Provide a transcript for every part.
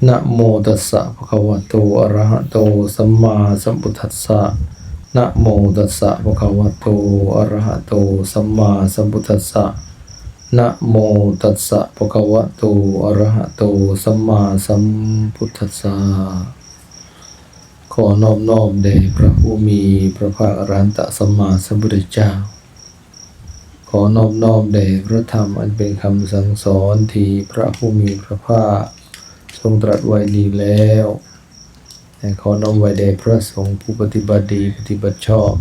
นะโมตัสสะภะคะวะโตอะระหะโตสัมมาสัมพุทธัสสะนะโมตัสสะภะคะวะโตอะระหะโตสัมมาสัมพุทธัสสะนะโมตัสสะภะคะวะโตอะระหะโตสัมมาสัมพุทธัสสะขอนอบน้อมแด่พระผู้มีพระภาคอรหันตสัมมาสัมพุทธเจ้าขอนอบน้อมแด่พระธรรมอันเป็นคำสั่งสอนที่พระผู้มีพระภาคทรงตรัสไว้ดีแล้วแต่ขอน้อมไว้แด่พระสงฆ์ผู้ปฏิบัติดีปฏิบัติชอบ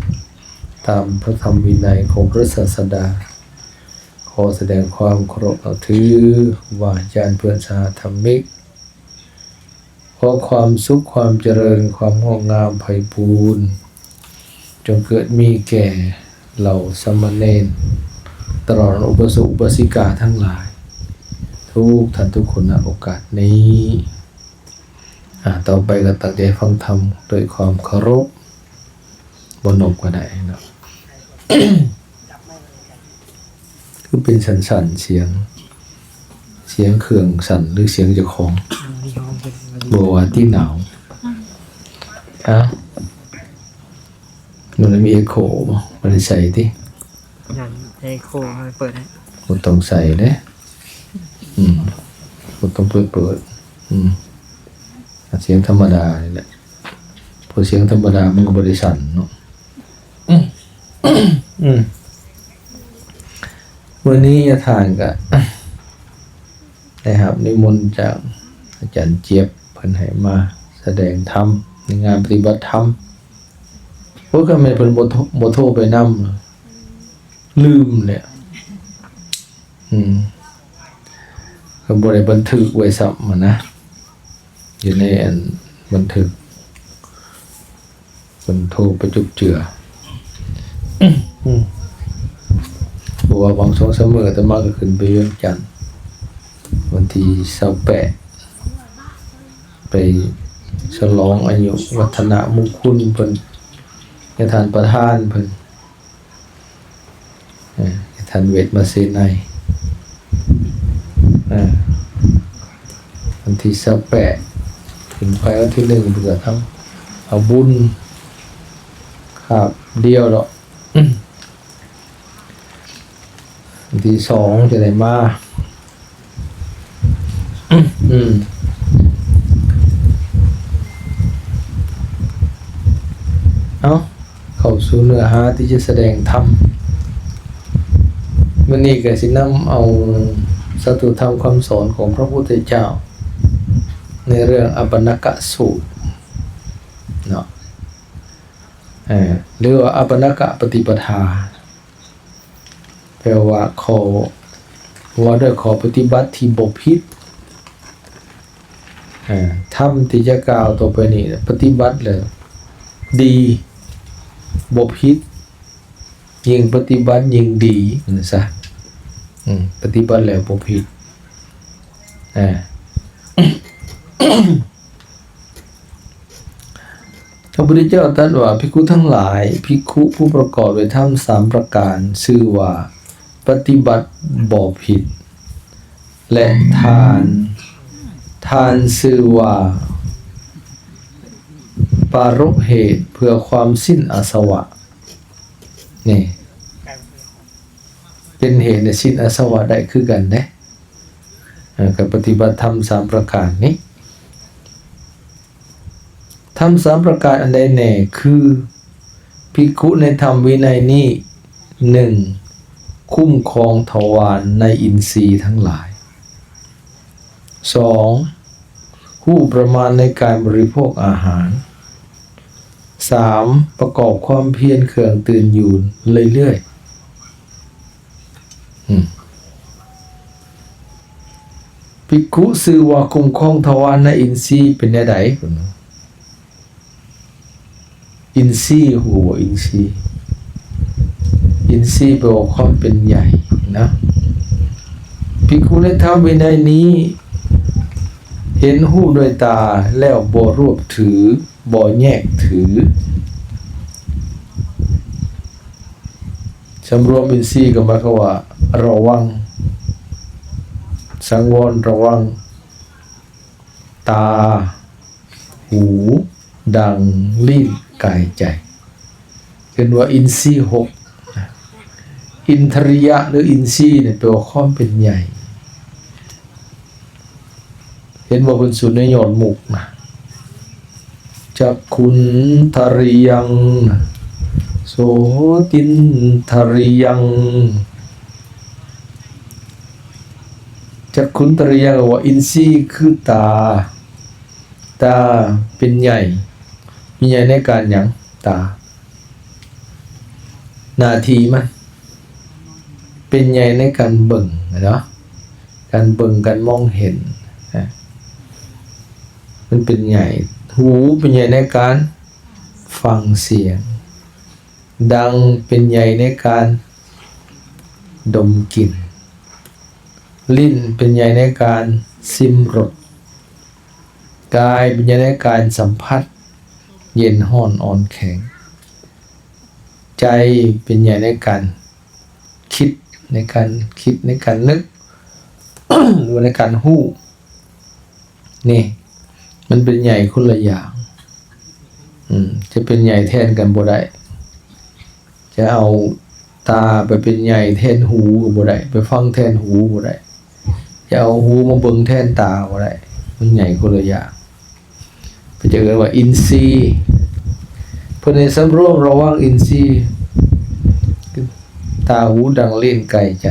ตามพระธรรมวินัยของพระศาสดาขอแสดงความเคารพนับถือว่าญาติเพื่อนสาธรรมิกขอความสุขความเจริญความงอกงามไพบูรย์จงเกิดมีแก่เหล่าสามเณรตลอดอุปสมบทอุปสิกาทั้งหลายทุกท่านทุกคนณโอกาสนี้ต่อไปก็ตั้งใจฟังธรรมโดยความเคารพบนนบก็ได้นะ คือเป็นสั่นๆเสียงเครื่องสั่นหรือเสียงเจ้าของบัวที่หนาวมันมีเอโคมันใส่ที่อย่างเอโคมันเปิดให้มันต้องใส่เด้มันต้องเปิดเสียงธรรมดานี่แหละพอเสียงธรรมดามันก็บริสันเนาะวันนี้จะทานกันนะครับนิมนต์จากอาจารย์เจี๊ยบเพิ่นให้มาแสดงธรรมในงานปฏิบัติธรรมเพราะก็ไม่เพิ่นบ่โทรไปนำลืมเนี่ยก็บ่ได้บันทึกไว้ซ้ำนะอยู่ในอันบันทึกเพิ่นโทรไปจุบเจือบอกว่าวัง2-3มื้อแต่มาก็ขึ้นไปเวียงจันทน์วันที่28ไปฉลองอายุวัฒนมงคลเพิ่นให้ท่านประธานเพิ่นให้ท่านเวทมาเสนัยวันที่28ถึงไปวันที่1เพื่อทำเอาบุญครับเดียวดอกวันที่2จะได้มาเข้าสู่เนื้อหาที่จะแสดงธรรมวันนี้ก็สินำเอาสัตถุธรรมคำสอนของพระพุทธเจ้าในเรื่องอปปนกสูตรเนาะหรือว่าอปปนกปฏิปทาแปลว่าว่าด้วยขอปฏิบัติที่บ่ผิดธรรมที่จะกล่าวต่อไปนี้ปฏิบัติแล้วดีบ่ผิดยิ่งปฏิบัติยิ่งดีนะซะปฏิบัติแล้วบ่ผิดพระพุทธเจ้าตรัสว่าภิกขุทั้งหลายภิกขุผู้ประกอบด้วยธรรม3ประการชื่อว่าปฏิบัติบ่ผิดและทานชื่อว่าปารภเหตุเพื่อความสิ้นอาสวะนี่เป็นเหตุในสิ้นอาสวะได้คือกันนะกับปฏิบัติธรรม3ประการนี้ธรรม3ประการอันใดแน่คือภิกขุในธรรมวินัยนี้ 1. คุ้มครองทวารในอินทรีย์ทั้งหลาย 2. ผู้ประมาณในการบริโภคอาหาร 3. ประกอบความเพียรเครื่องตื่นอยู่เรื่อยๆภิกขุชื่อว่าคุ้มครองทวารในอินทรีย์เป็นแนวใดอินทรีย์หัวอินทรีย์แปลว่าความเป็นใหญ่นะภิกขุในธรรมวินัยนี้เห็นหูด้วยตาแล้วบ่รวบถือบ่แยกถือสำรวมอินทรีย์ก็หมายความว่าระวังสังวรระวัง ตาหูดังลิ้นกายใจเป็นว่าอินทรีย์หกอินทริยะหรืออินทรีย์เนี่ยแปลว่าความเป็นใหญ่เห็นว่าเป็นสุดในยอดหมุกนะจักขุนทริยังโสตินทริยังจักขุนทริยังว่าอินทรีย์คือตาเป็นใหญ่มีใหญ่ในการอย่างตาหน้าที่มันเป็นใหญ่ในการเบิ่งเนาะการเบิ่งการมองเห็นมันเป็นใหญ่หูเป็นใหญ่ในการฟังเสียงดังเป็นใหญ่ในการดมกลิ่นลิ้นเป็นใหญ่ในการลิ้มรสกายเป็นใหญ่ในการสัมผัสเย็นร้อนอ่อนแข็งใจเป็นใหญ่ในการคิดในการนึก หรือในการหู้นี่มันเป็นใหญ่คนละอย่างจะเป็นใหญ่แทนกันบ่ได้จะเอาตาไปเป็นใหญ่แทนหูก็บ่ได้ไปฟังแทนหูบ่ได้จะเอาหูมาเบิ่งแทนตาบ่ได้มันใหญ่คนละอย่างไปเจอว่าอินทรีย์เพิ่นให้สำรวมระวังอินทรีย์ตาหูดังลิ้นกายใจ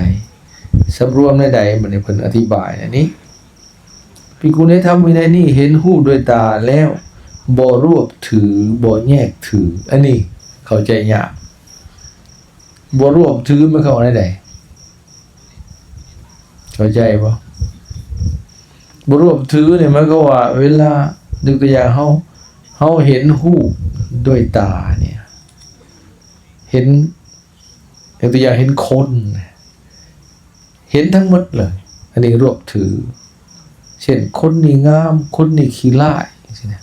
สำรวมในใดมันเพิ่นอธิบายอันนี้ภิกขุในธรรมวินัยนี้เห็นหูด้วยตาแล้วบ่รวบถือบ่แยกถืออันนี้เข้าใจยากบ่รวบถือมันเข้าในใดเข้าใจบ่บ่รวบถือเนี่ยมันก็ว่าเวลายกตัวอย่างเฮาเห็นหูด้วยตาเนี่ยเห็นตัวอย่างเห็นคนเห็นทั้งหมดเลยอันนี้รวบถือเช่นคนนี่งามคนนี่ขี้ร้ายสินะ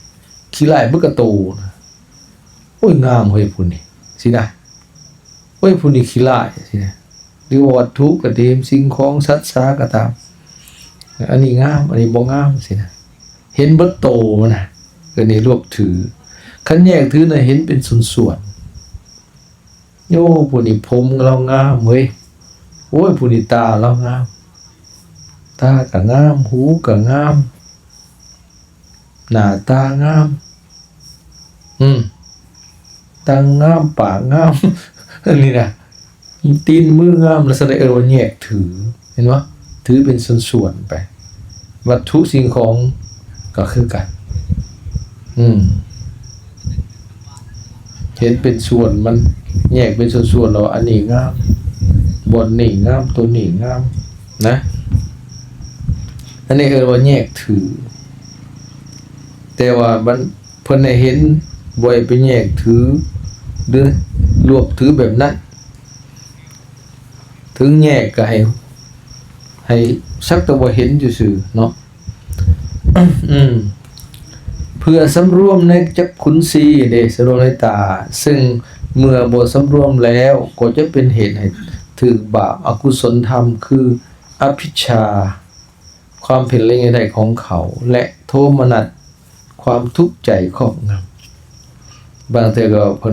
ขี้ร้ายบึกกระโตนะโอ้ยงามเฮ้ยพุ่นนี่สินะโอ้ยพุ่นนี่ขี้ร้ายสินะหรือวัตถุก็ดีสิ่งของสัตว์สาก็ตามอันนี้งามอันนี้บ่งามสินะเห็นเบิดโตมันน่ะก็นี่รวบถือคันแยกถือน่ะเห็นเป็นส่วนๆโยพุ่นนี่ผมเรางามเว้ยโอ้ยพุ่นนี่ตาเรางามตาก็งามหูก็งามหน้าตางามตางามปากงาม อันนี้นะตีนมืองามแล้วแสดงว่าแยกถือเห็นวะถือเป็นส่วนๆไปวัตถุสิ่งของก็คือกันเห็นเป็นส่วนมันแยกเป็นส่วนๆแล้วอันนี้งามบนนี่งามตัวนี้งามนะอันนี้ว่าแยกถือแต่ว่ามันเพิ่นให้เห็นบ่อยไปแยกถือหรือรวบถือแบบนั้นถึงแยกก็ให้สักแต่ว่าเห็นซื่อๆเนาะ เพื่อสำรวมในจักขุนสีเดสำรวมในตาซึ่งเมื่อบ่สำรวมแล้วก็จะเป็นเหตุให้ถึกบาปอกุศลธรรมคืออภิชฌาความเพ่นเล็งใดของเขาและโทมนัสความทุกข์ใจครอบงำบางทีก็เพิ่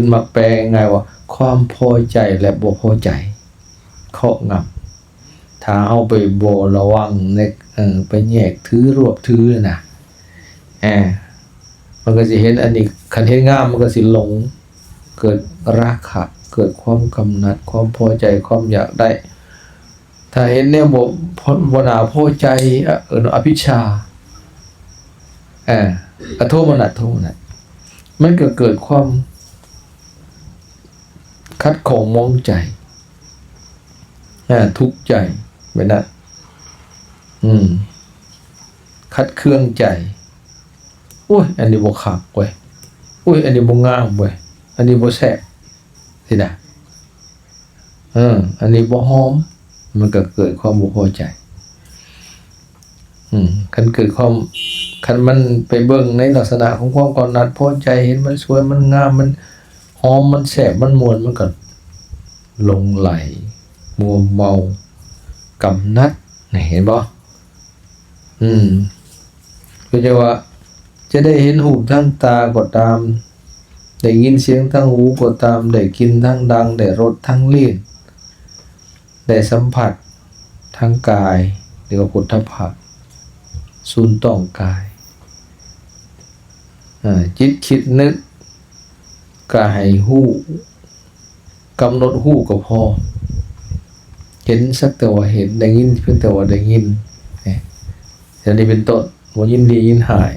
นมักแปลง่ายว่าความพอใจและบ่พอใจครอบงำถ้าเอาไปบ่ระวังในไปแยกถือรวบถือนะมันก็สิเห็นอันนี้คันเห็นงามมันก็สิหลงเกิดราคะเกิดความกำหนัดความพอใจความอยากได้ถ้าเห็นเนี่ยบ่น่าพอใจอภิชฌาอโทมนัสมันก็เกิดความคัดของมองใจทุกข์ใจแบบนั้นคัดเครื่องใจโอ้ยอันนี้บ่คักเว้ยโอ้ยอันนี้บ่งามเว้ยอันนี้บ่แซ่บสินะอันนี้บ่หอมมันก็เกิดความบ่พอใจคันเกิดความคันมันไปเบิ่งในลักษณะของความกำหนัดพอใจเห็นมันสวยมันงามมันหอมมันแซ่บมันม่วนมันก็หลงไหลมัวเมากำนัดนี่เห็นบ่ ก็จะว่าจะได้เห็นรูปทั้งตาก็ตามได้ยินเสียงทั้งหูก็ตามได้กินทั้งดังได้รสทั้งลิ้นได้สัมผัสทั้งกายเรียกว่าพุทธภาพศูนย์ต้องกายจิตคิดนึกก็ให้หู้กำหนดหู้ก็พอเห็นสักแต่ว่าเห็นได้ยินเพียงแต่ว่าได้ยินอย่างนี้เป็นต้นว่ายินดียินหาย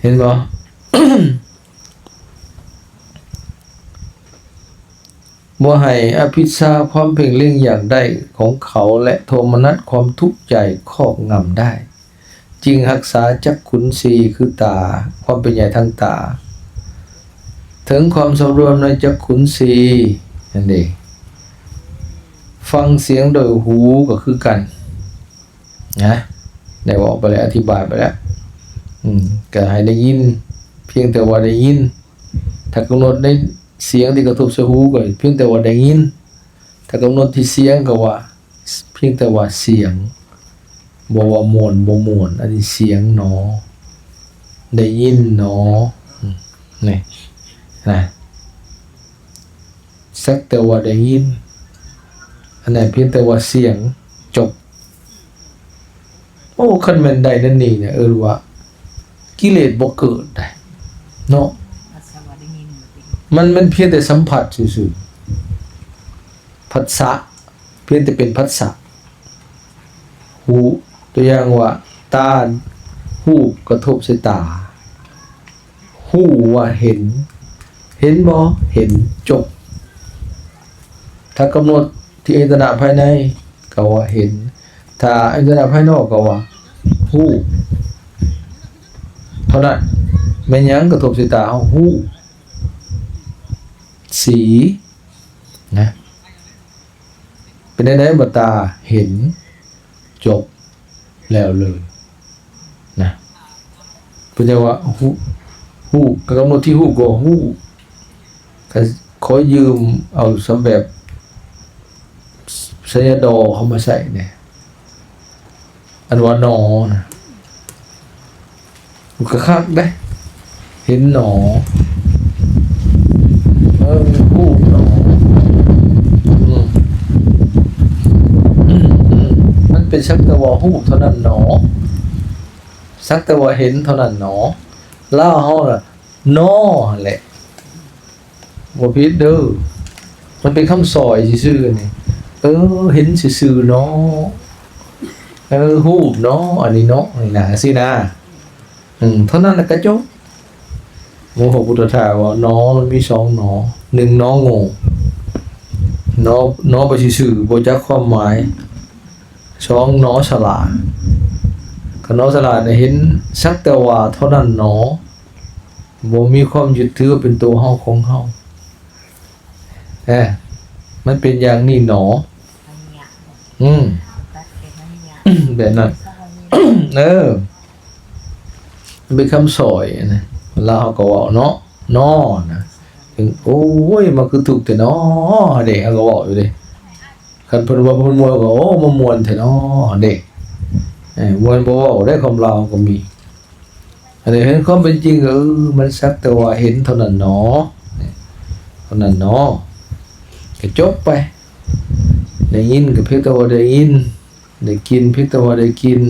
เห็นบ่ บ่ให้อภิชาความเพ่งเล็งอย่างใดของเขาและโทมนัสความทุกข์ใจครอบงำได้จึงรักษาจักขุนสีคือตาความเป็นใหญ่ทางตาถึงความสำรวมในจักขุนสีนั่นเองฟังเสียงโดยหูก็คือกันนะได้บอกไปแล้วอธิบายไปแล้วก็ให้ได้ยินเพียงแต่ว่าได้ยินถ้ากำหนดในเสียงที่กระทบใส่หูก็เพียงแต่ว่าได้ยินถ้ากำหนดที่เสียงก็ว่าเพียงแต่ว่าเสียงบ่ว่ามวนบ่มวนอันนี้เสียงหนอได้ยินหนอนี่นะสักแต่ว่าได้ยินอันไหนเพียงแต่ว่าเสียงจบโอ้คันแม่นได้นั่นนี่เนี่ยว่ากิเลสบ่เกิดได้เนาะมันเพียงแต่สัมผัสซื่อๆผัสสะเพียงแต่เป็นผัสสะหูตัวอย่างว่าตาหูกระทบใส่ตาหูว่าเห็นบ่เห็นจบถ้ากำหนดที่อายตนะภายในก็ว่าเห็นถ้าอายตนะภายนอกก็ว่าหูเท่านั้นแม่นหยังกระทบใส่ตาเฮาหูสีนะเป็นได้บ่ตาเห็นจบแล้วเลยนะเพิ่นจะว่าหูก็กำหนดที่หูก็หูก็ขอยืมเอาสำแบบสัญญาดอเข้ามาใส่เนี่ยอันว่านอนะมันก็คักได้เห็นหนอหูหนอมันเป็นสักแต่ว่าหูเท่านั้นหนอสักแต่ว่าเห็นเท่านั้นหนอล่าเฮาน่ะนอแหละบ่ผิดเด้อมันเป็นคำสอยซื่อๆนี่เห็นซื่อๆเนาะหูเนาะอันนี้เนาะนี่นะสินะเท่านั้นแหละก็จบโมโหพุทธทาสว่าน้อมันมี2หนอ1น้อโง่น้อไปซื่อๆบ่จักความหมาย2น้อฉลาดก็น้อฉลาดเห็นสักแต่ว่าเท่านั้นหนอบ่มีความยึดถือเป็นตัวเฮาของเฮามันเป็นอย่างนี้หนอแบบนั้นเป็นคำสอยนะแล้วเขาก็ว่าเนาะนอนะถึงโอ้ยมันคือถูกแต่เนาะเด็กเขาก็บอกอยู่ดิคันเพิ่นว่าเพิ่นมวยก็โอ้มามวนแต่เนาะเด็กมวนบ่เว้าได้ความลาวก็มีอันนี้เห็นความเป็นจริงมันสักแต่ว่าเห็นเท่านั้นเนาะเท่านั้นเนาะก็จบไปได้ยินก็เพียงแต่ว่าได้ยินได้กินเพียงแต่ว่าได้กิน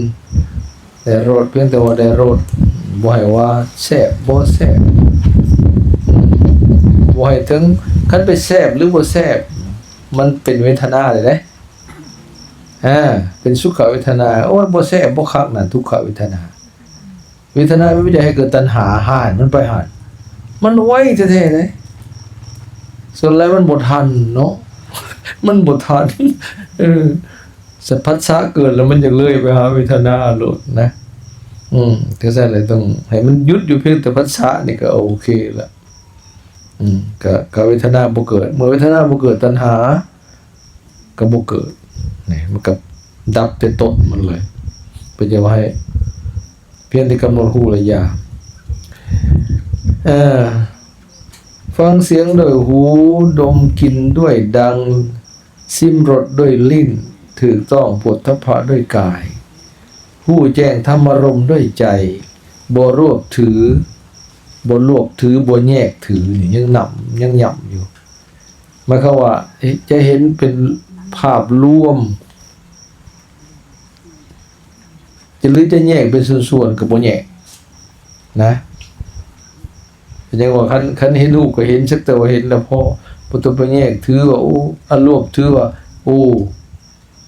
ได้รสเพียงแต่ว่าได้รสบ่ให้ว่าแซ่บบ่แซ่บบ่ให้ถึงคันไปแซ่บหรือบ่แซ่บมันเป็นเวทนาเลยเด้เป็นสุขเวทนาโอ้ยบ่แซ่บบ่คักน่ะทุกขเวทนาเวทนาไม่ได้ให้เกิดตัณหาห่านมันไปห่านมันไวแท้ๆเลยส่วนแล้วมันบ่ทันเนาะมันบ่ทันสัพพัสสะเกิดแล้วมันจะเลื่อยไปหาเวทนาโลดนะก็ใช่เลยต้องให้มันหยุดอยู่เพียงแต่พัสสะนี่ก็โอเคละก็เวทนาบ่เกิดเมื่อเวทนาบ่เกิดตัณหาก็บ่เกิดนี่มันก็ดับแต่ต้นมันเลยเพื่อจะให้เพียงแต่กำหนดหูระยะฟังเสียงด้วยหูดมกลิ่นด้วยดังซิมรสด้วยลิ้นถูกต้องโผฏฐัพพะด้วยกาย ผู้แจ้งธรรมารมณ์ด้วยใจบ่รวบถือบ่รวบถือบ่แยกถือนี่ยังนำยังย่ำอยู่หมายความว่าจะเห็นเป็นภาพรวมจะหรือจะแยกเป็นส่วนๆก็บ่แยกนะยังว่าคันเห็นรูปก็เห็นสักแต่ว่าเห็นแล้วพอบ่ต้องไปแยกถือว่าโอ้อันรวบถือว่าโอ้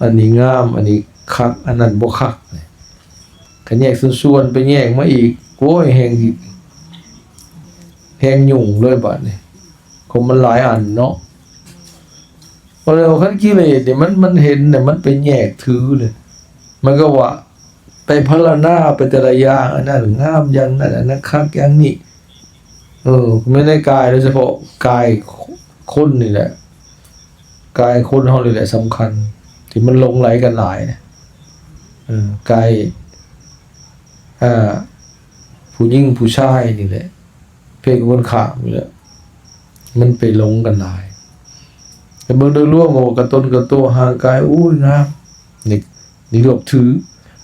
อันนี้งามอันนี้คักอันนั้นบ่คักคันแยกส่วนๆไปแยกมาอีกโอ้ยแฮงยุ่งเลยบัดนี้คงมันหลายอันเนาะพอแล้วคันกิเลสเนี่ยมันเห็นเนี่ยมันไปแยกถือเลยมันก็ว่าไปพรรณนาไปแต่ละอย่างอันนั้นงามอย่างนั้นอันนั้นคักอย่างนี้ไม่ได้กายโดยเฉพาะกายคนนี่แหละกายคนเฮานี่แหละสำคัญที่มันหลงไหลกันหลายเนี่ยกายผู้หญิงผู้ชายนี่แหละเพศคนข้ามนี่แหละมันไปหลงกันหลายแต่เบิ่งโดยรวมว่ากระต้นกระตัวห่างกายอุ้ยงามนี่รวบถือ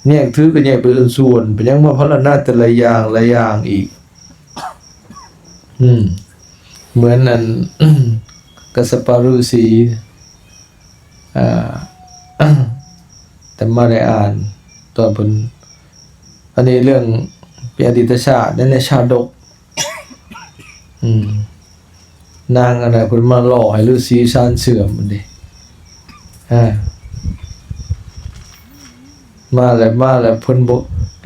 แยกถือก็แยกเป็นส่วนเป็นยังมาพรรณนาแต่ละอย่างละอย่างอีกเหมือนนั้นกัสสปะฤาษีแต่มาได้อ่านตอนเพิ่นอันนี้เรื่องเป็นอดีตชาติในชาดกนางอะไรเพิ่นมาหล่อให้ฤาษีชานเสื่อมมันดิมาแล้วเพิ่นบ่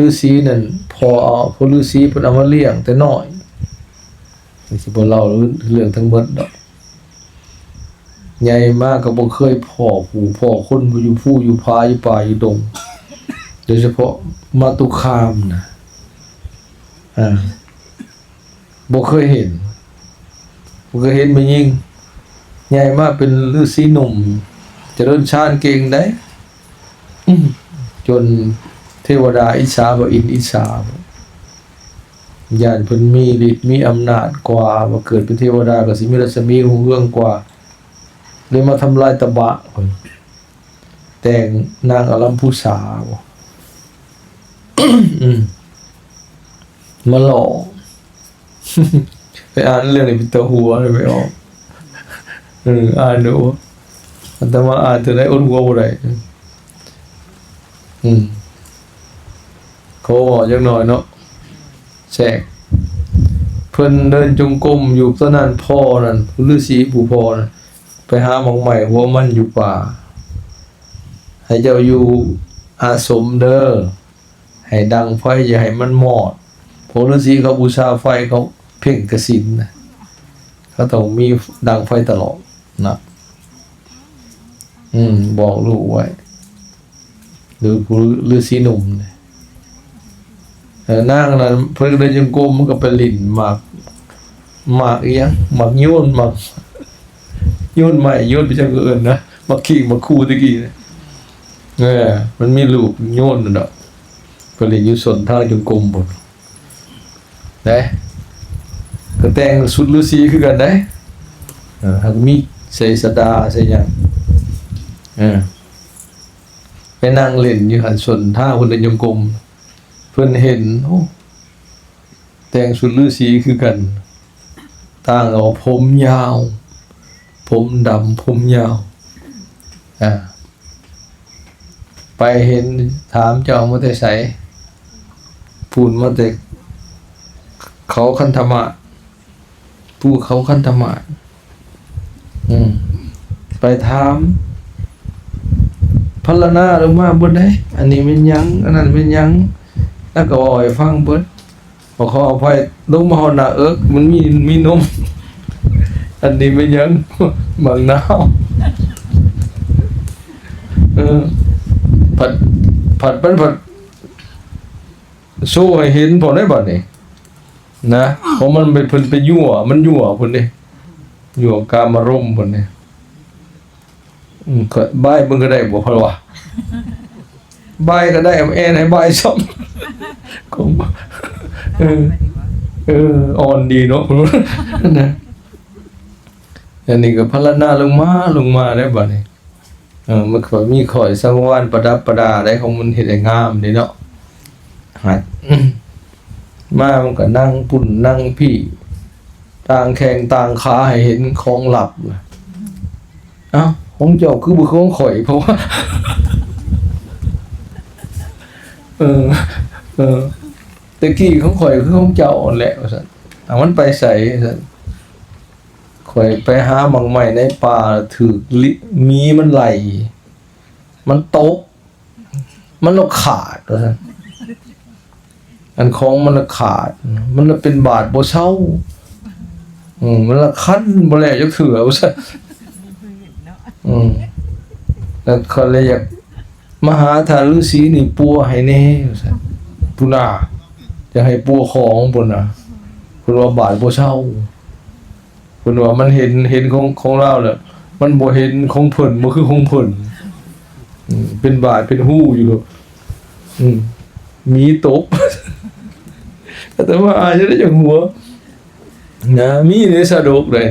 ฤาษีนั่นพอฤาษีเพิ่นเอามาเลี้ยงแต่น้อยสิบ่เล่าเรื่องทั้งหมดดอกใหญ่มากก็บ่เคยพ่อคนอยู่ผู้อยู่พาอยู่ป่าอยู่ดงโดยเฉพาะมาตุคามนะบ่เคยเห็นมันยิ่งใหญ่มากเป็นฤาษีหนุ่มเจริญฌานเก่งได้จนเทวดาอิจฉาบ่อินอิจฉาญาณเพิ่นมีฤทธิ์มีอำนาจกว่ามาเกิดเป็นเทวดาก็สิมีรัศมีรุ่งเรืองกว่าเลยมาทำลายตบะเพิ่นแต่งนางอลัมพุสามาหลอกไปอ่านเรื่องนี้เป็นตัวหัวเลยไม่ออกอ่านดูอันตมาอ่านจะได้อ้นหัวบ่ได้เขาบอกจักหน่อยเนาะแทรกเพิ่นเดินจงกรมอยู่ตอนนั้นพ่อนั่นฤาษีผู้พ่อนั่นไปหาหมองใหม่หัวมันอยู่ป่าให้เจ้าอยู่อาสมเด้อให้ดังไฟอย่าให้มันมอดพวกฤาษีเขาบูชาไฟเขาเพ่งกสิณนะเขาต้องมีดังไฟตลอดนะบอกลูกไว้หรือผู้ฤาษีหนุ่มนั่งนั้นเพิ่นเดินจงกรมมันก็ไปลิ้นหมากอีหยังหมากโยนหมากโยนใหม่โยนไปจังอื่นนะหมากขี้หมากคู่ตะกี้มันมีลูกโยนนั่นดอกเพิ่นเล่นอยู่สนทางจงกรมพุ่นได้ก็แต่งสุดฤาษีคือกันได้หากมีใส่สดาใส่หยังไปนั่งเล่นอยู่หันสนทางเพิ่นเดินจงกรมเพิ่นเห็นโอ้แต่งสุดฤาษีคือกันต่างเอาผมยาวผมดำผมยาวไปเห็นถามเจ้ามาแต่ไสพูดมาแต่เขาคันธมะผู้เขาคันธมะไปถามพรรณนาลงมาเบิดได้อันนี้เป็นหยังอันนั้นเป็นหยังแล้วก็เอาให้ฟังเบิดพอเขาเอาไปลงมาหอหน้าเอิกมันมีนมอันนี้เป็นหยังบางนาวผัดโซ่ให้เห็นพอได้บัดนี้นะเพราะมันเป็นเพิ่นไปยั่วมันยั่วเพิ่นนี่ยั่วกามารมณ์เพิ่นนี่ก็บายมึงก็ได้บ่พอวะบายก็ได้แอนให้บายซ้ำก็อ่อนดีเนาะนะอันนี้ก็พรรณนาลงมาได้บัดนี้มันก็มีข่อยสังวรประดับประดาได้ของมันเฮ็ดให้งามนี่เนาะ หัดมามันก็นั่งปุ่นนั่งพี่ต่างแข่งต่างขาให้เห็นของหลับเอ้าของเจ้าคือบุของข่อยเพราะว่า เออตะกี้ของข่อยคือของเจ้าแหละว่าซั่นมันไปใส่ซั่นข่อยไปหาหม่องใหม่ในป่าถูกมีมันไหลมันตกมันละขาดว่าซั่นอันของมันละขาดมันละเป็นบาดบ่เซามันละคันบ่แล้วจักเถื่อว่าซั่นแล้วเขาเลยอยากมาหาท่านฤาษีนี่ปัวให้แน่ว่าซั่นพุ่นน่ะจะให้ปัวของพุ่นน่ะเพิ่นว่าบาดบ่เซาเพิ่นว่ามันเห็นของเราแล้วมันบ่เห็นของเพิ่นบ่คือของเพิ่นเป็นบาดเป็นหู้อยู่มีตบ แต่ว่าอาจจะได้จากหัวนะมีในสะดกเลย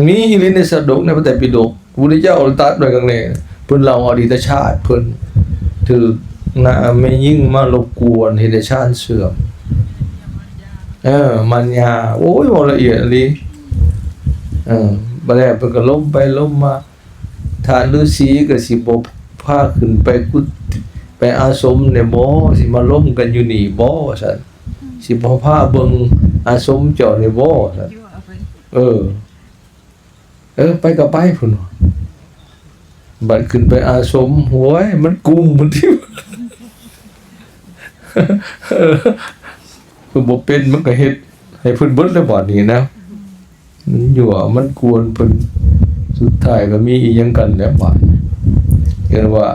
นี่มีลินในสะดกในพระไตรปิฎกพระพุทธเจ้าตัดไว้ข้างในเพิ่นเล่าอดีตชาติเพิ่นถือไม่ยิ่งมารบกวนเฮ็ดให้ชาติเสื่อมมัญญาโอ้ยบ่ละเอียดอีหลีบัดนี้เพิ่นก็ล้มไปล้มมาท่านฤาษีก็สิบ่พาขึ้นไปกุฏิไปอาสมเนี่ยบ่สิมาล้มกันอยู่นี่บ่ว่าซั่นสิบ่พาเบิ่งอาสมเจ้านี่บ่ว่าซั่นไปก็ไปพุ่นบัดขึ้นไปอาสมโหยมันกุมมันที่คือบ่เป็นมันก็เฮ็ดให้เพิ่นเบิดแล้วบัดนี้นะมันอยู่มันกวนเพิ่นสุดท้ายก็มีอีหยังกันแล้วบัดเรียกว่า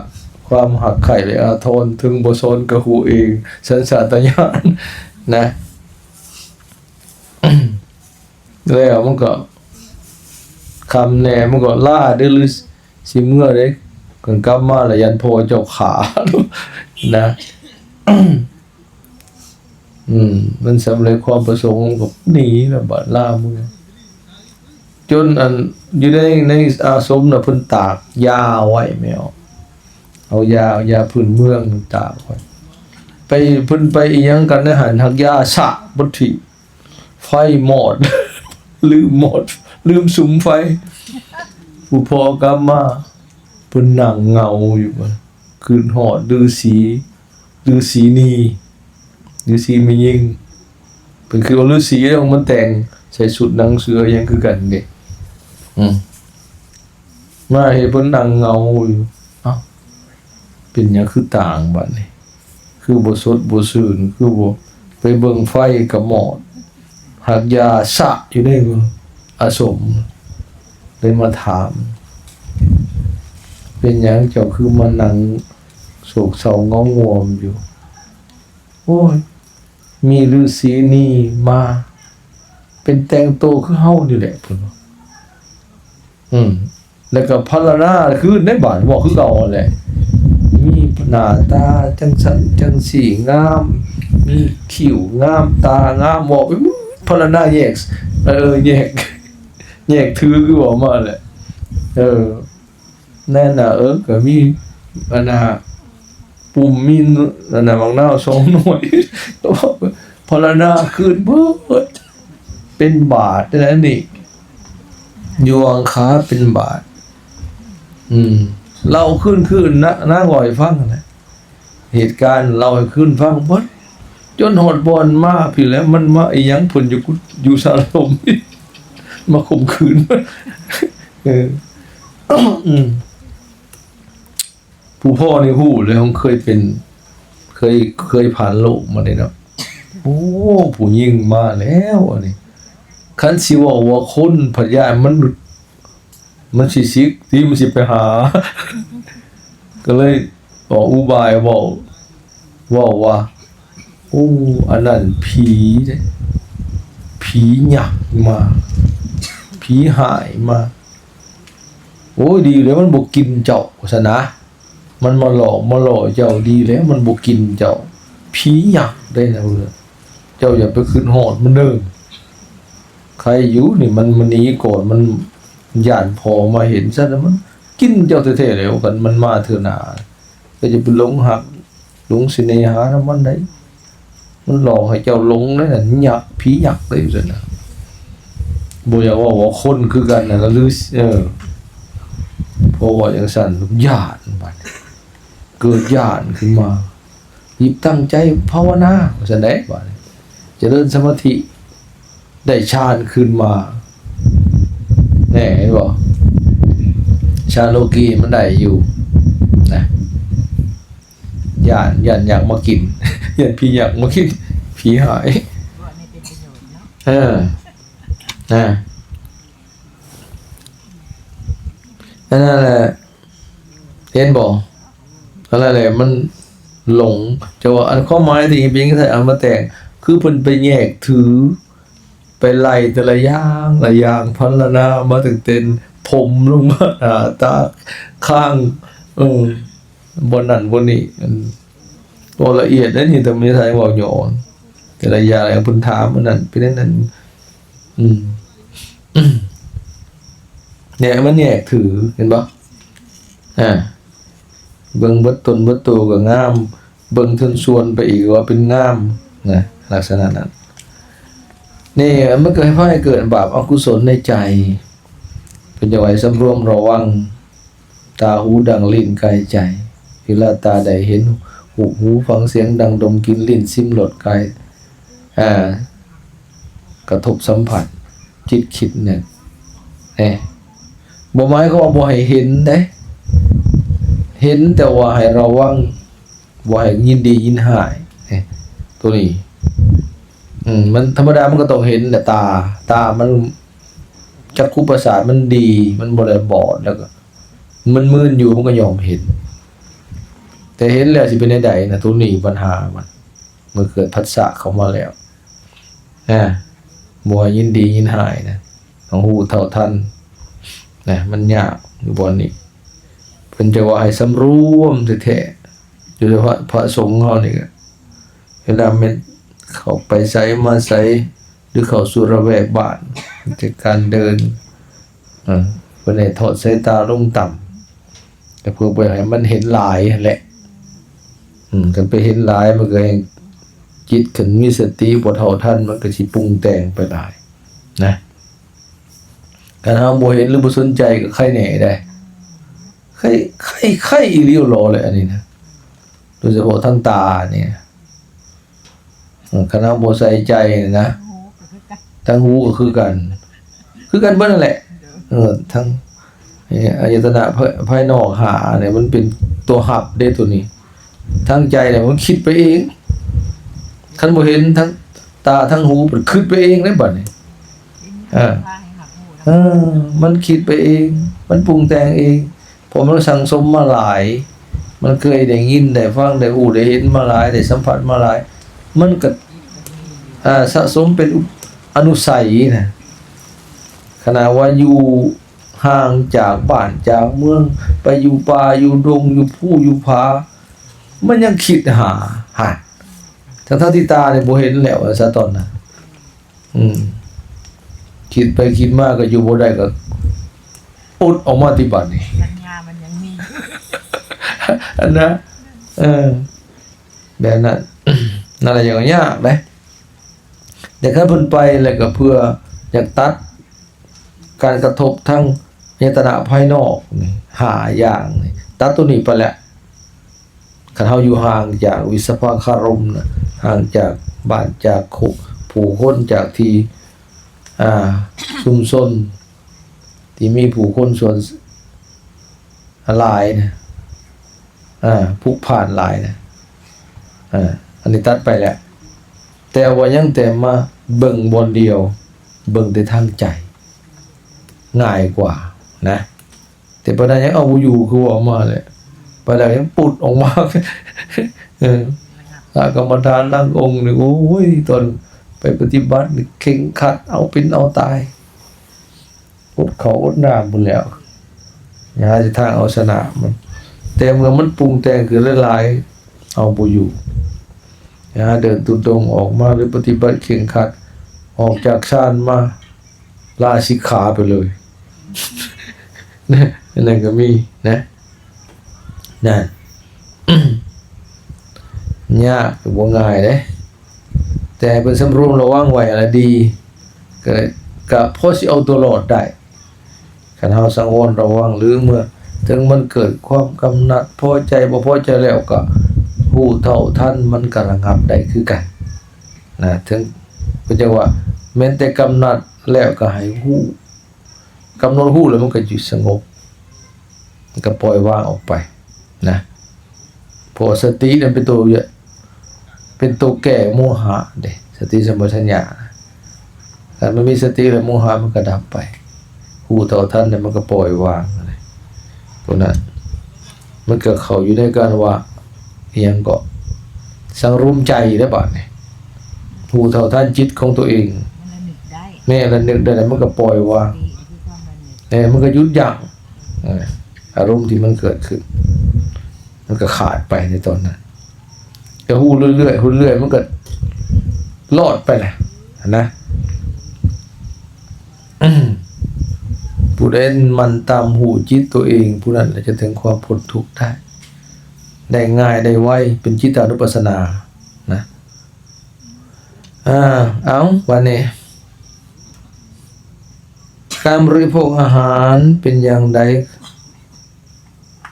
ความหักไข่และอาทรถึงบ่ซนกะหูเองสัญชาตญาณนะ แล้วมันก็คำแหน่มันก็ล่าได้หรือสิเมื่อได้กันกลับมาแล้วยันโพเจ้าขา นะ มันสำเร็จความประสงค์กับหนีแล้วบัดล่ามึงจนอันอยู่ในอาสมน่ะเพิ่นตากยาไว้แม่เอายาพื้นเมืองตากไว้ไปเพิ่นไปอีหยังกันนะหันหักยาสะบ่ถิไฟหมอด ลืมสุมไฟผู้พอกลับมาเพิ่นนั่งเหงาอยู่บ่คืนฮอดฤาษีนีฤาษีมียิงเพิ่นคือฤาษีแล้วมันแต่งใส่ชุดหนังเสือหยังคือกันเด้มาเห็นเพิ่นนั่งเหงาอยู่เป็นหยังคือต่างบัดนี้คือบ่สดบ่ซื่นคือบ่ไปเบิ่งไฟกับหมอดหักยาสะอยู่ในอาสมเลยมาถามเป็นหยังเจ้าคือมานั่งโศกเศร้าเงางวมอยู่โอ้ยมีฤาษีนี่มาเป็นแต่งโตคือเฮานี่แหละพุ่นแล้วก็พรรณนาคือในบ้านบอกคือเก่าแหละมีหน้าตาจังสันจังสีงามมีคิ้วงามตางามบอกไปพรรณนาแยกแยกถือคือบอกมาแหละแน่น่ะก็มีอันน่ะปุ่มมีอันน่ะบางนาว2หน่วยก็บอกพรณนาคืนเบิดเป็นบาทนั่นนี่อยู่อังคาเป็นบาทเราขึ้นนะน่าก่อยฟังนะเหตุการณ์เราให้ขึ้นฟังเบิดจนหดบอลมาพี่แล้วมันมาอีหยังผลอยู่สารมมาข่มขืนผู้พ่อนี่ฮู้เลยผมเคยผ่านโลกมาได้เนาะโอ้ผู้หญิงมาแล้วอันนี้คันสิว่าคนพญามันสิซิกที่มันสิไปหา ก็เลยบอกอุบายบอกว่าโอ้อันนั้นผีเด้ผีหยักมาผีหายมาโอ้ยดีแล้วมันบ่กินเจ้าซะนะมันมาหลอกเจ้าดีแล้วมันบ่กินเจ้าผีหยักได้นะเจ้าอย่าไปขึ้นหอดมันเด้อใครอยู่นี่มันหนีก่อนมันย่านพอมาเห็นซะแล้วมันกินเจ้าแท้ๆแล้วกันมันมาเถื่อหน้าก็จะไปหลงหัก หลงสิเนหาน้ำมันได้มันหลอกให้เจ้าหลงได้น่ะหยักผีหยักได้ซั่นน่ะบ่อยากว่าคนคือกันน่ะแล้วหรือเพราะว่าอย่างซั่นญาติบัดเกิดญาติขึ้นมาหยิบตั้งใจภาวนาว่าซั่นได้บัดเจริญสมาธิได้ฌานขึ้นมาแน่เห็นบ่ฌานโลกีมันได้อยู่นะญาติอยากมากิน ญาติพี่อยากมากินผีหายนะนั่นแหละเห็นบ่อะไรแหละมันหลงจะว่าอันข้อหมายที่เป็นใส่เอามาแต่งคือเพิ่นไปแยกถือไปไล่แต่ละอย่างพันละนามาถึงเต็นผมลงมาตาข้างบนนั้นบนนี้ตัวละเอียดได้นี่แต่ไม่ใช่บอกโยนแต่ละอย่างอะไรเพิ่นถามมันนั่นเป็นนั้นเนี่ยมันแยกถือเห็นบ่เบิ่งเบิดต้นเบิดตัวก็งามเบิ่งทนส่วนไปอีกว่าเป็นงามนะลักษณะนั้นนี่มันเกิดให้เกิดบาปอกุศลในใจเป็นจังไว้สำรวมระวังตาหูดังลิ้นกายใจเวลาตาได้เห็นหูฟังเสียงดังดมกลิ่นลิ้นลิ้มรสกายกระทบสัมผัสจิตคิดเนี่ยบ่หมายความว่าบ่ให้เห็นเด้เห็นแต่ว่าให้ระวังบ่ให้ยินดียินหายตัวนี้มันธรรมดามันก็ต้องเห็นแต่ตามันจักขุประสาทมันดีมันบ่ได้บอดแล้วก็มันมึนอยู่มันก็ยอมเห็นแต่เห็นแล้วสิเป็นใดๆนะตัวนี้ปัญหามันเมื่อเกิดผัสสะเข้ามาแล้วบ่ให้ยินดียินหายนะต้องรู้เท่าทันนะมันยากอยู่บนนี้เพิ่นจะว่าให้สำรวมแท้ๆโดยเฉพาะพระสงฆ์เฮานี่ก็เวลาแม่นเข้าไปไสมาไสหรือเข้าสู่ระแวกบ้านจากการเดินเพิ่นให้ทอดสายตาลงต่ำแต่เพื่อบ่ให้มันเห็นหลายแหละกันไปเห็นหลายมันก็ให้จิตขึ้นมีสติบ่เท่าทันมันก็สิปรุงแต่งไปหลายนะการเฮาบ่เห็นหรือบ่สนใจก็ใครแหน่ได้ใครอีเลียวรอเลยอันนี้นะโดยเฉพาะทางตาเนี่ยคณะบ่ใส่ใจนะทั้งหูก็คือกันเบิดนั่นแหละทั้งอายตนะภายนอกหาเนี่ยมันเป็นตัวหับได้ตัวนี้ทั้งใจเนี่ยมันคิดไปเองคันบ่เห็นทั้งตาทั้งหูมันคิดไปเองได้บัดนี้มันคิดไปเองมันปรุงแต่งเองพอมันสั่งสมมาหลายมันเคยได้ยินได้ฟังได้หูได้เห็นมาหลายได้สัมผัสมาหลายมันก็สะสมเป็นอนุสัยนะขณะว่าอยู่ห่างจากบ้านจากเมืองไปอยู่ป่าอยู่ดงอยู่ภูอยู่ผามันยังคิดหาทั้งที่ตาเนี่ยบ่เห็นแล้วซะตอนน่ะคิดไปคิดมาก็อยู่บ่ได้ก็อุดออกมาที่บัดนี้ปัญญามันยังมีอันนะแบบนั้นนั่นแหละอย่างยากเด้แต่ถ้าเพิ่นไปแล้วก็เพื่ออยากตัดการกระทบทั้งยตนะภายนอกนี่หาอย่างนี่ตัดตัวนี้ไปแล้วคันเฮาอยู่ห่างจากวิสภคารมนะห่างจากบ้านจากผู้คนจากที่ชุมชนที่มีผู้คนส่วนหลายนะผู้ผ่านหลายนะอันนี้ตัดไปแล้วแต่ว่ายังแต่มาเบิ่งบนเดียวเบิ่งแต่ทางใจง่ายกว่านะแต่ประเด็นยังเอาอยู่คือว่ามาเลยประเด็นยังปุดออกมากรรมฐานนั่งองค์นี่โอ้ยตอนไปปฏิบัติเข่งขัดเอาเป็นเอาตายอดเขาอดน้ำหมดแล้วอย่าจะทางเอาชนะมันแต่เมื่อมันปรุงแต่งคือหลายๆเอาบ่อยู่เดินตุดงออกมาหรือปฏิบัติเข่งขัดออกจากฌานมาลาสิกขาไปเลยนั่นก็มีนะนั่น ยากบ่ง่ายเด้แต่ให้เพิ่นสำรวมระวังไว้อะดีก็พอสิเอาตัวรอดได้คันเฮาสังวรระวังหรือเมื่อถึงมันเกิดความกำหนัดพอใจบ่พอใจแล้วก็รู้เท่าทันมันก็ระงับได้คือกันนะถึงเพิ่นจะว่าแม้แต่กำหนัดแล้วก็ให้รู้กำหนดรู้แล้วมันก็อยู่สงบมันก็ปล่อยวางออกไปนะเพราะสตินั้นเป็นตัวแก้โมหะเด้สติสัมปชัญญะถ้ามันมีสติแล้วโมหะมันก็ดับไปรู้เท่าทันเนี่ยมันก็ปล่อยวางอะไรตัวนั้นมันก็เข้าอยู่ในการว่าเอียงก็สังรวมใจได้บาดนี่รู้เท่าทันจิตของตัวเองแม่ละนึกได้แล้วมันก็ปล่อยวางมันก็หยุดยั้งอารมณ์ที่มันเกิดขึ้นมันก็ขาดไปในตอนนั้นจะหู้เรื่อยๆมันก็รอดไปแหละนะผู้ใดมันตามหูจิตตัวเองผู้นั้นจะถึงความพ้นทุกข์ได้ง่ายได้ไวเป็นจิตตานุปัสสนานะเอาวันนี้การบริโภคอาหารเป็นอย่างใด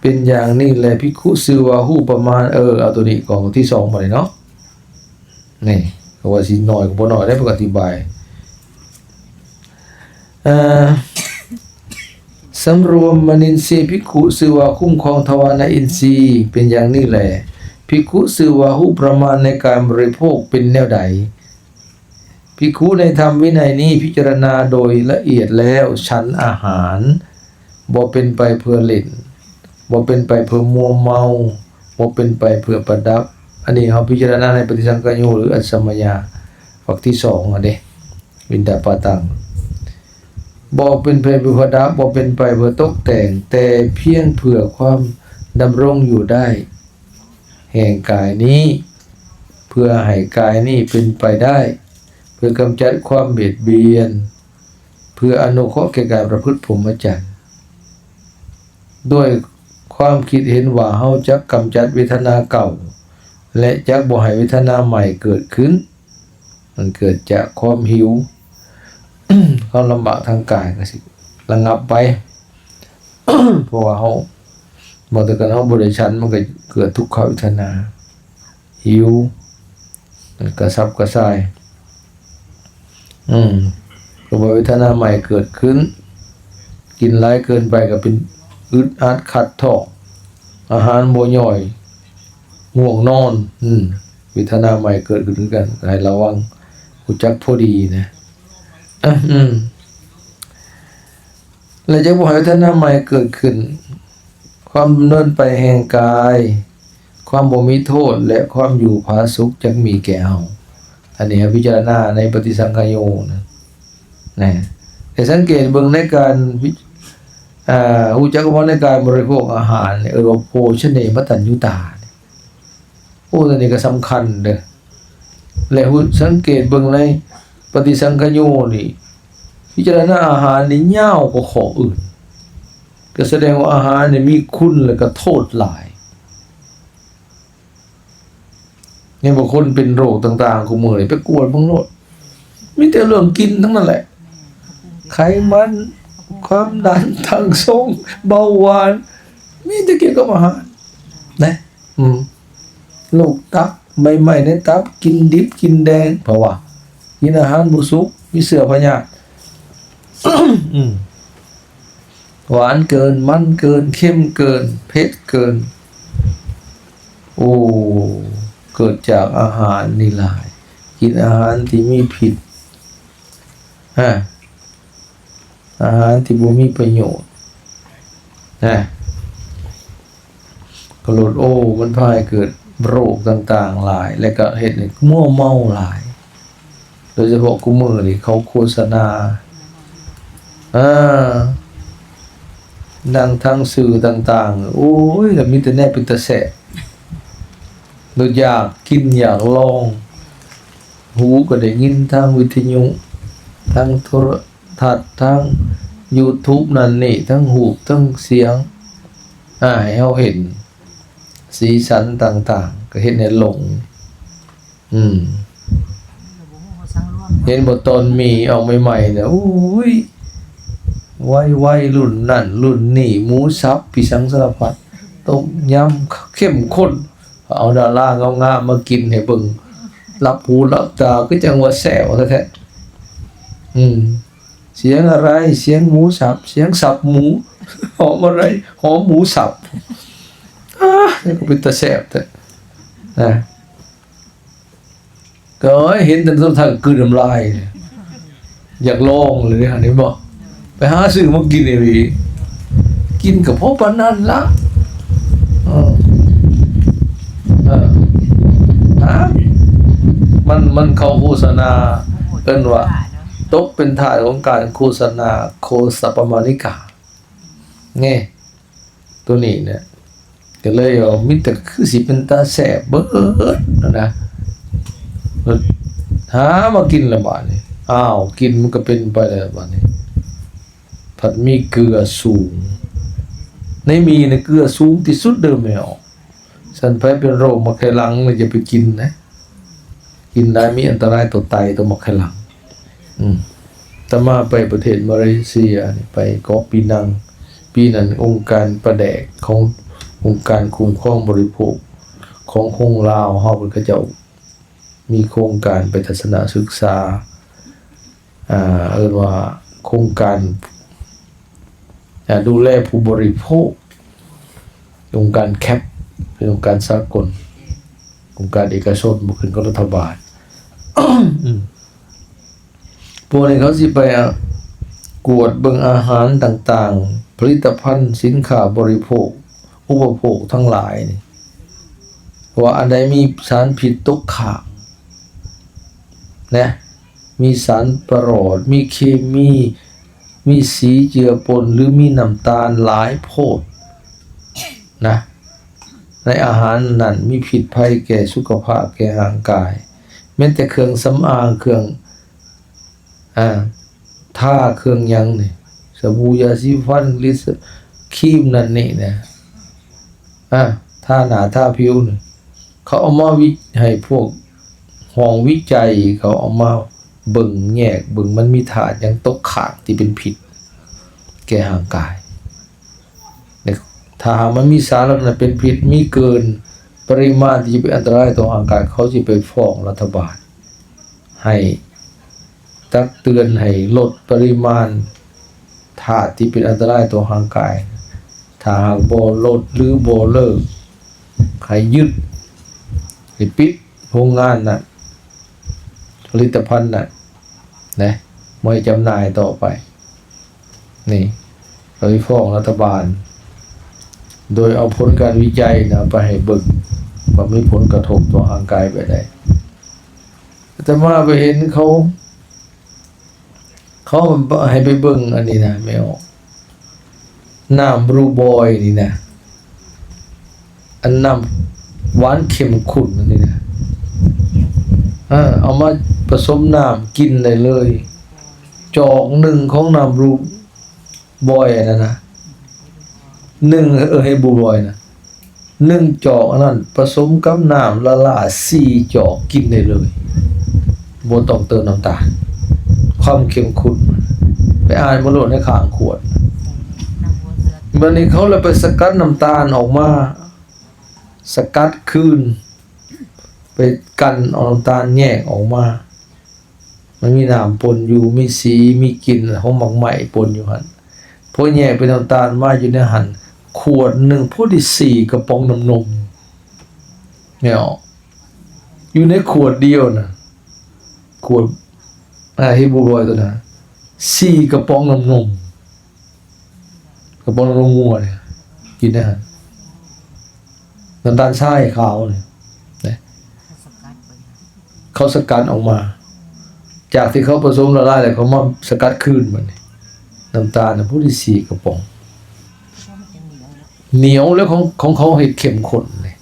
เป็นอย่างนี้แหละภิกขุชื่อว่าหู้ประมาณเอาตัวนี้ของที่2มาเลยเนาะนี่ก็ว่าสิน้อยก็บ่น้อยได้อธิบายสำรวมมนินทรีย์ภิกขุชื่อว่าคุ้มครองทวารอินทรีย์เป็นอย่างนี้แหละภิกขุชื่อว่าหู้ประมาณในการบริโภคเป็นแนวใดภิกขุในธรรมวินัยนี้พิจารณาโดยละเอียดแล้วฉันอาหารบ่เป็นไปเพื่อเล่นบ่เป็นไปเพื่อมัวเมาบ่เป็นไปเพื่อประดับอันนี้เฮาพิจารณาในปฏิสังขโยหรืออัสสมยาวรรคที่2อ่ะเด้วินดาปาตังบ่เป็นไปเพื่อประดับบ่เป็นไปเพื่อตกแต่งแต่เพียงเพื่อความดำรงอยู่ได้แห่งกายนี้เพื่อให้กายนี้เป็นไปได้เพื่อกำจัดความเบียดเบียนเพื่ออนุเคราะห์แก่การประพฤติพรหมจรรย์ด้วยความคิดเห็นว่าเฮาจักกำจัดเวทนาเก่าและจักบ่ให้เวทนาใหม่เกิดขึ้นมันเกิดจากความหิว ความลำบากทางกายก็สิระงับไป เพราะว่าเฮาบ่แต่กันเฮาบ่ได้ฉันมันก็เกิดทุกขเวทนาหิวกระสับกระส่ายก็บ่เวทนาใหม่เกิดขึ้นกินหลายเกินไปก็เป็นอึดอัดขัดท้องอาหารบ่ย่อยง่วงนอนเวทนาใหม่เกิดขึ้นด้วยกันให้ระวังรู้จักพอดีนะแล้วจะบ่ให้เวทนาใหม่เกิดขึ้นความดำเนินไปแห่งกายความบ่มีโทษและความอยู่ผาสุกจักมีแก่เฮาอันนี้พิจารณาในปฏิสังขโยนะแต่สังเกตเบิ่งในการหูจักว่าในการบริโภคอาหารเนี่ยว่าโภชเนมตัญญูตาโอ้ตัวนี้ก็สำคัญเด้อและหูสังเกตเบิ่งในปฏิสังขโยนี่พิจารณาอาหารนี่ยาวกว่าของอื่นก็แสดงว่าอาหารนี่มีคุณและก็โทษหลายเนี่ยบางคนเป็นโรคต่างๆคุมื้อนี่ไปกวดเบิ่งโลดมีแต่เรื่องกินทั้งนั้นแหละไขมันความดันทางทรงเบาหวานมีแต่เกี่ยวกับอาหารนะโรคตับใหม่ๆในตับกินดิบกินแดงเพราะว่ากินอาหารบ่สุกมีเสือพยาธิ หวานเกินมันเกินเข้มเกินเผ็ดเกินโอ้เกิดจากอาหารนี่หลายกินอาหารที่มีพิษอาหารที่บ่มีประโยชน์ก็ลดมันพาให้เกิดโรคต่างๆหลายและก็เฮ็ดให้มัวเมาหลายโดยเฉพาะคุมื้อนี่เขาโฆษณาดังทางสื่อต่างๆโอ้ยแล้วมีแต่แน่เป็นตาแสบเราอยากกินอยากลองหูก็ได้ยินทางวิทยุทางโทรทัศน์ทาง YouTube นั่นนี่ทั้งหูทั้งเสียงให้เฮาเห็นสีสันต่างๆ ก็เห็นในหลงอืม สังร่วม เห็นบ่ตอนมีเอาใหม่ๆเนี่ยโอ้ยวัยรุ่นนั่นรุ่นนี่หมูสับพี่สังสารพัดต้มยำเข้มข้นเอาดาราเงาๆมากินให้เบิ่งรับหูรับตาก็จังว่าแซวแท้ๆเสียงอะไรเสียงหมูสับเสียงสับหมูหอมอะไรหอมหมูสับนี่ก็เป็นตาแซ่บแท้นะก็เห็นแต่ต้นทางกลืนน้ำลายเนี่ยอยากลองเลยเนี่ยนี่บอกไปหาซื้อมากินเองกินกับพ่อปานนั้นละมันเข้าโฆษณาเอิ้นว่าตกเป็นท่าของการโฆษณาโคสัปปมานิกาไงตัวนี้เนี่ยก็เลยมิแต่คือสิเป็นตาแสบเบิดนะหามากินละบาดนี่อ้าวกินมันก็เป็นไปแล้วบาดนี้ผัดมีเกลือสูงในมีในเกลือสูงที่สุดเดิมไม่ออกฉันไปเป็นโรคมะไขลังเลยจะไปกินนะกินได้มีอันตรายต่อไตต่อมะไขลังแต่มาไปประเทศมาเลเซียไปเกาะปีนังปีนั้นองค์การประแดกขององค์การคุ้มครองบริโภคของคงลาวเฮาเพิ่นก็เจ้ามีโครงการไปทัศนศึกษาเอิ้นว่าโครงการดูแลผู้บริโภคองค์การแคปเป็นองค์การสากลองค์การเอกชนบ่ขึ้นกับรัฐบาล พวกนี้เขาสิไปกวดเบิ่งอาหารต่างๆผลิตภัณฑ์สินค้าบริโภคอุปโภคทั้งหลายนี่ว่าอันใดมีสารพิษตกค้างนะมีสารประหลอดมีเคมีมีสีเจือปนหรือมีน้ำตาลหลายโพดนะในอาหารนั้นมีพิษภัยแก่สุขภาพแก่ร่างกายแม้แต่เครื่องสำอางเครื่องท่าเครื่องยังนี่สบู่ยาสีฟันลิสครีมนั่นนี่นะท่าหน้าท่าผิวนี่เขาเอามาให้พวกห้องวิจัยเขาเอามาเบิ่งแยกเบิ่งมันมีธาตุหยังตกค้างที่เป็นพิษแก่ร่างกายถ้าหากมันมีสารนั้นเป็นพิษมีเกินปริมาณที่จะเป็นอันตรายต่อร่างกายเขาสิไปฟ้องรัฐบาลให้ตักเตือนให้ลดปริมาณธาตุที่เป็นอันตรายต่อร่างกายถ้าหากบ่ลดหรือบ่เลิกให้ยึดให้ปิดโรงงานน่ะผลิตภัณฑ์น่ะนะไม่จำหน่ายต่อไปนี่เราฟ้องรัฐบาลโดยเอาผลการวิจัยนะไปให้เบิ่งว่ามีผลกระทบต่อร่างกายไปได้แต่มาไปเห็นเขาให้ไปเบิ่งอันนี้นะไม่ออกน้ำบลูบอยนี่นะอันน้ำหวานเค็มขุ่นอันนี้นะเอามาผสมน้ำกินได้เลยจอกหนึ่งของน้ำบลูบอยอันนั้นนะหนึ่งให้บลูบอยนะหนึ่งจอกอันนั้นผสมกับน้ำละลาย4 จอกกินได้เลยบ่ต้องเติมน้ำตาลความเข้มข้นไปอ่านมาโลดในข้างขวดวันนี้เขาเลยไปสกัดน้ำตาลออกมาสกัดคืนไปกันเอาน้ำตาลแยกออกมามันมีน้ำปนอยู่มีสีมีกลิ่นของหมักไหม้ปนอยู่หั่นพอแยกเป็นน้ำตาลมาอยู่ในหั่นขวดหนึ่งพอดี4 กระป๋องน้ำนมเนี่ยอยู่ในขวดเดียวนะขวดให้บูบอยตัวนะ4 กระป๋องน้ำนมกระป๋องน้ำนมงัวเนี่ยกินได้ฮะน้ำตาลทรายขาวเนี่ยเขาสกัดออกมาจากที่เขาผสมละลายแล้วเขามาสกัดคืนมันน้ำตาลผู้ที่4 กระป๋องเหนียวแล้วของเขาให้เข้มข้นเลย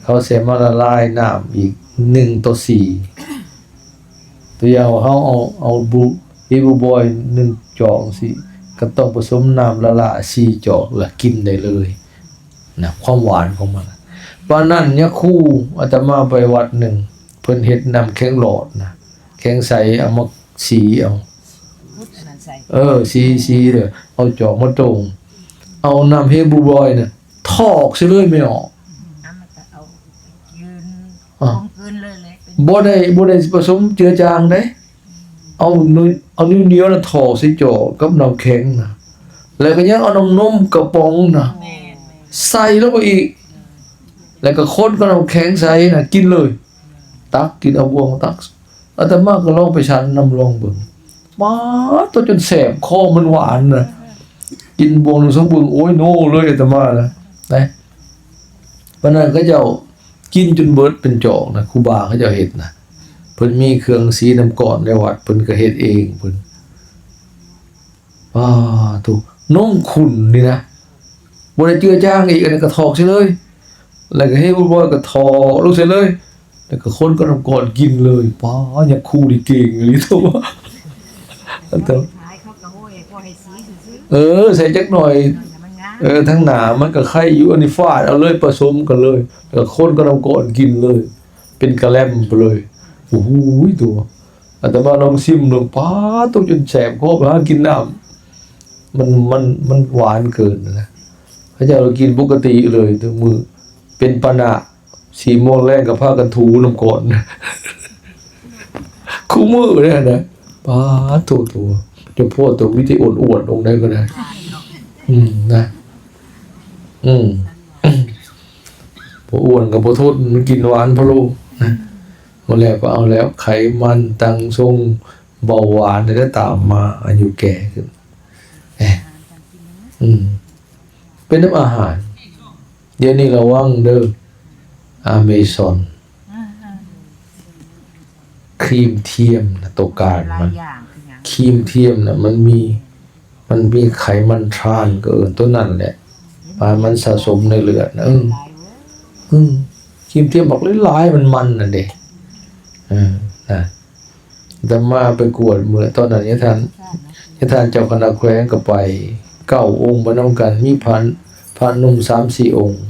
เขาเสมาละลายน้ำอีก1:4ตัวอย่างเขาเอาบูบอย1 จอกสิก็ต้องผสมน้ำละลาย4 จอกแล้วกินได้เลยนะความหวานของมัน ว่านั่นเนี่ยครูอาตมาไปวัดหนึ่งเพิ่นเฮ็ดน้ำแข็งหลอดนะแข็งใสเอามาสีเอา พุทธนันใส่ สีเด้อเอาจอกมาตรงเอาน้ำเฮบูบอยน่ะทอกซิเลยไม่ออก น้ำมันก็เอายืน อ่ะ คงคืนเลยเป็น บ่ได้ผสมเจือจางเด้เอานิ้วเหนียวน่ะทอกใส่จอกกับน้ำแข็งน่ะแล้วก็ยังเอาน้ำนมกระป๋องน่ะ แม่น ใส่ลงไปอีก แล้วก็คนก็เอาแข็งใส่น่ะกินเลย ตักกินเอาบวงตักอาตมาก็ลองไปชันน้ำลองเบิ่งมาตัวจนแสบคอมันหวานน่ะกินบวงหนึ่งสองบวงโอ้ยโน่เลยอาตมานะวันนั้นก็เจ้ากินจนเบิดเป็นจอกนะครูบาเขาเจ้าเฮ็ดนะเพิ่นมีเครื่องสีน้ำก่อนในวัดเพิ่นก็เฮ็ดเองเพิ่นถูกนมขุ่นนี่นะบ่ได้เจือจางอีกอันนั้นก็ถอกใช่เลย แล้วก็ให้บ่ก็ถอกลงใส่เลย แล้วก็คนก็น้ำก่อนกินเลยอย่าคู่ดิเก่งอีหลีตัวอันเถอะ ท้ายเขาก็โห้ยพอให้สีซื่อ ใส่จักหน่อย ๆแต่มันงาม ทั้งหนามันก็ไข่อยู่อันนี้ฟาดเอาเลยผสมกันเลยแล้วคนก็นำก่อนกินเลย เป็นกะแลมไปเลยโอ้โหตัวอาตมาลองชิมลงต้องจนแสบคอหากินน้ำมันหวานเกินนะพระเจ้าเรากินปกติเลยถึงมือเป็นปานะ4 โมงแรกกับผ้ากันถูน้ำก่อน คู่มือเนี่ยนะตัวจะพ่อตัววิธีอ้วนๆลงได้ก็ได้นะพออ้วนกับพอทนมันกินหวานพะโล้นะวันแรกก็เอาแล้วไขมันตังทรงเบาหวานได้ตามมาอายุแก่ขึ้นเป็นน้ำอาหารเดี๋ยวนี้ระวังเด้ออเมซอนครีมเทียมนะตัวการ หลา มั ย น อย่างคือหยัง ครีมเทียมนะมันมีไขมันทรานเกินตัวนั้นแหละมันสะสมในเลือดนะหลายเว้ย ครีมเทียมบอกหลายๆมันน่ะเด้นะแต่มาไปกวดเมื่อตอนนั้นยะท่านเจ้าคณะแขวงก็ไป9 องค์บ่นำกันมีพระหนุ่ม 3-4 องค์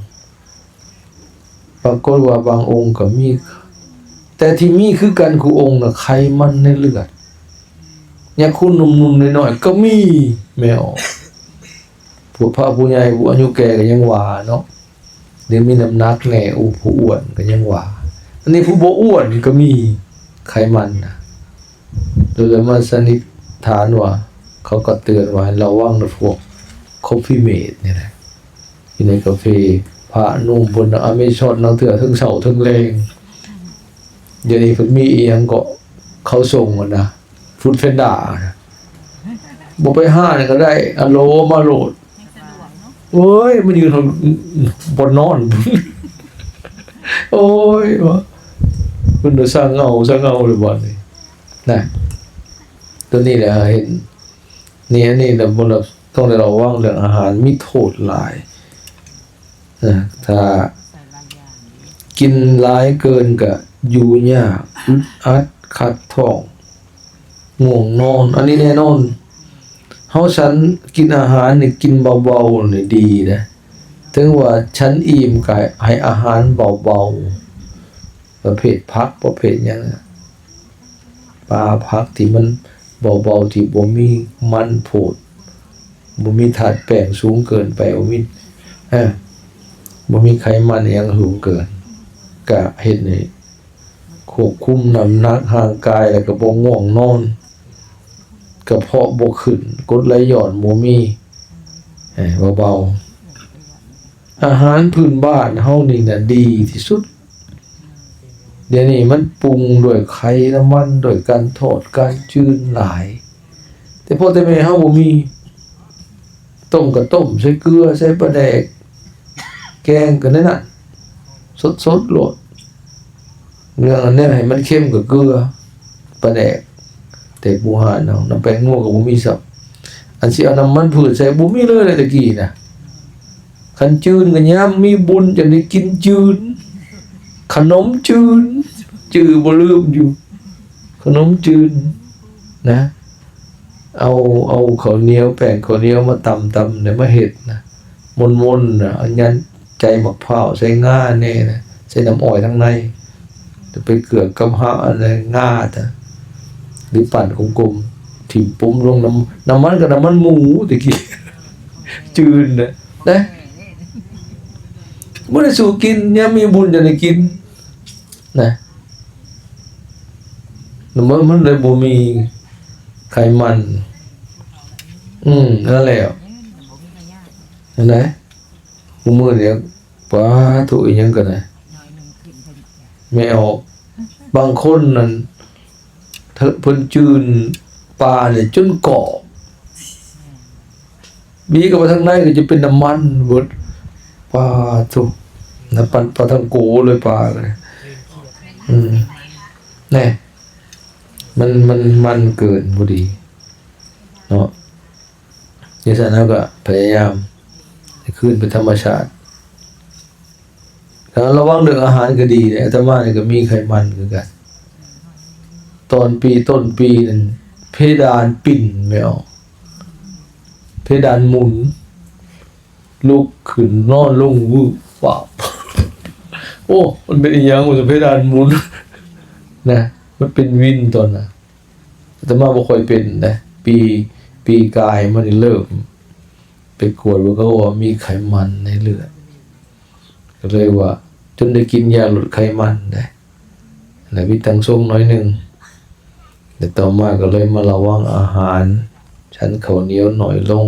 ปรากฏว่าบางองค์ก็มีแต่ที่มีคือกันคือองค์น่ะไขมันในเลือดเนี่ยคุณหนุ่มๆน้อยๆก็มีแมวผู้พระผู้ใหญ่ผู้อายุแก่ก็ยังว่าเนาะเดี๋ยวมีน้ำหนักแน่ผู้อ้วนก็ยังว่าอันนี้ผู้บ่อ้วนก็มีไขมันนะโดยมาสันนิษฐานว่าเขาก็เตือนว่าระวังนะพวกคอฟฟี่เมดนี่แหละอยู่ในกาแฟพระนุ่มบนอเมซอนนังเถื่อทั้งเสาทั้งแรงเดี๋ยวนี้เพิ่นมีอีหยังก็เขาส่งมันนะฟู้ดเฟนด้านะบ่ไปห้านี่ก็ได้อะโลมาโหลดโอ้ยมันยืนบนนอน โอ้ยวะมันสร้างเงาเลยบ่นี่นะตัวนี้แหละเห็นนี่แหละบ่เราต้องได้ระวังเรื่องอาหารมีโทษหลายนะถ้า ใส่หลายอย่าง กินหลายเกินก็อยู่ยากอึดอัดขัดท้องง่วงนอน อันนี้แน่นอนเฮาฉันกินอาหารนี่กินเบาๆนี่ดีนะถึงว่าฉันอิ่มก็ให้อาหารเบาๆประเภทผักประเภทหยังปลาผักที่มันเบาๆที่บ่มีมันโพดบ่มีธาตุแป้งสูงเกินไปบ่มีไขมันอิหยังสูงเกินก็เฮ็ดให้ควบคุมน้ำหนักร่างกายแล้วก็บ่ง่วงนอนกระเพาะบ่ขึ้นกรดไหลย้อนบ่มีเบาๆอาหารพื้นบ้านเฮานี่น่ะดีที่สุดเดี๋ยวนี้มันปรุงด้วยไขมันด้วยการทอดการจืดหลายแต่พ่อแต่แม่เฮาบ่มีต้มก็ต้มใส่เกลือใส่ปลาแดกแกงก็นั่นน่ะสดๆโลดเรื่องอันนี้ให้มันเข้มกับเกลือปลาแดกแต่ปูหานเอาน้ำแป้งนัวก็บ่มีสับอันสิเอาน้ำมันพืชใส่บ่มีเลยตะกี้น่ะคันจืดก็ยามมีบุญจะได้กินจืดขนมจืดบ่ลืมอยู่ขนมจืดนะเอาข้าวเหนียวแป้งข้าวเหนียวมาตำๆเนี่ยมาเฮ็ดนะมนๆน่ะอันนั้น ใจบักพร้าวใส่ง่าแน่นะใส่น้ำอ้อยทั้งในจะไปเกลือกกับหาอะไรง่าจ้ะหรือปั่นกลมๆถิ่มปุ้มลงน้ำมันกับน้ำมันหมูตะกี้จืนนะนะบ่ได้สู่กินยามมีบุญจะได้กินนะมันเลยบ่มีไขมันนั่นแหละนั่นแหละกูมื้อเดียวป้าถูกอีหยังกันนะไม่ออกบางคนนั่นเพิ่นจืนปลาเนี่ยจนกรอบบีก็ไปทางในก็จะเป็นน้ำมันเบิดปลาถูกน้ำปลาทางโกเลยปลาเลยแน่มันเกินพอดีเนาะนี่ฉะนั้นก็พยายามให้คืนเป็นธรรมชาติแล้วระวังเรื่องอาหารก็ดีเนี่ยอาตมาเนี่ยก็มีไขมันคือกันต้นปีนั่นเพดานปิ่นไม่ออกเพดานหมุนลุกขึ้นนอนลงวืบวับโอ้มันเป็นอีหยังมันเพดานหมุนนะมันเป็นวินตอนน่ะแต่มาบ่ค่อยเป็นนะปีกายมันเริ่มไปกวดว่าก็ว่ามีไขมันในเลือดก็เลยว่าจนได้กินยาลดไขมันได้แล้ววิตังส้มน้อยนึงแต่ต่อมาก็เลยมาระวังอาหารชั้นข้าวเหนียวหน่อยลง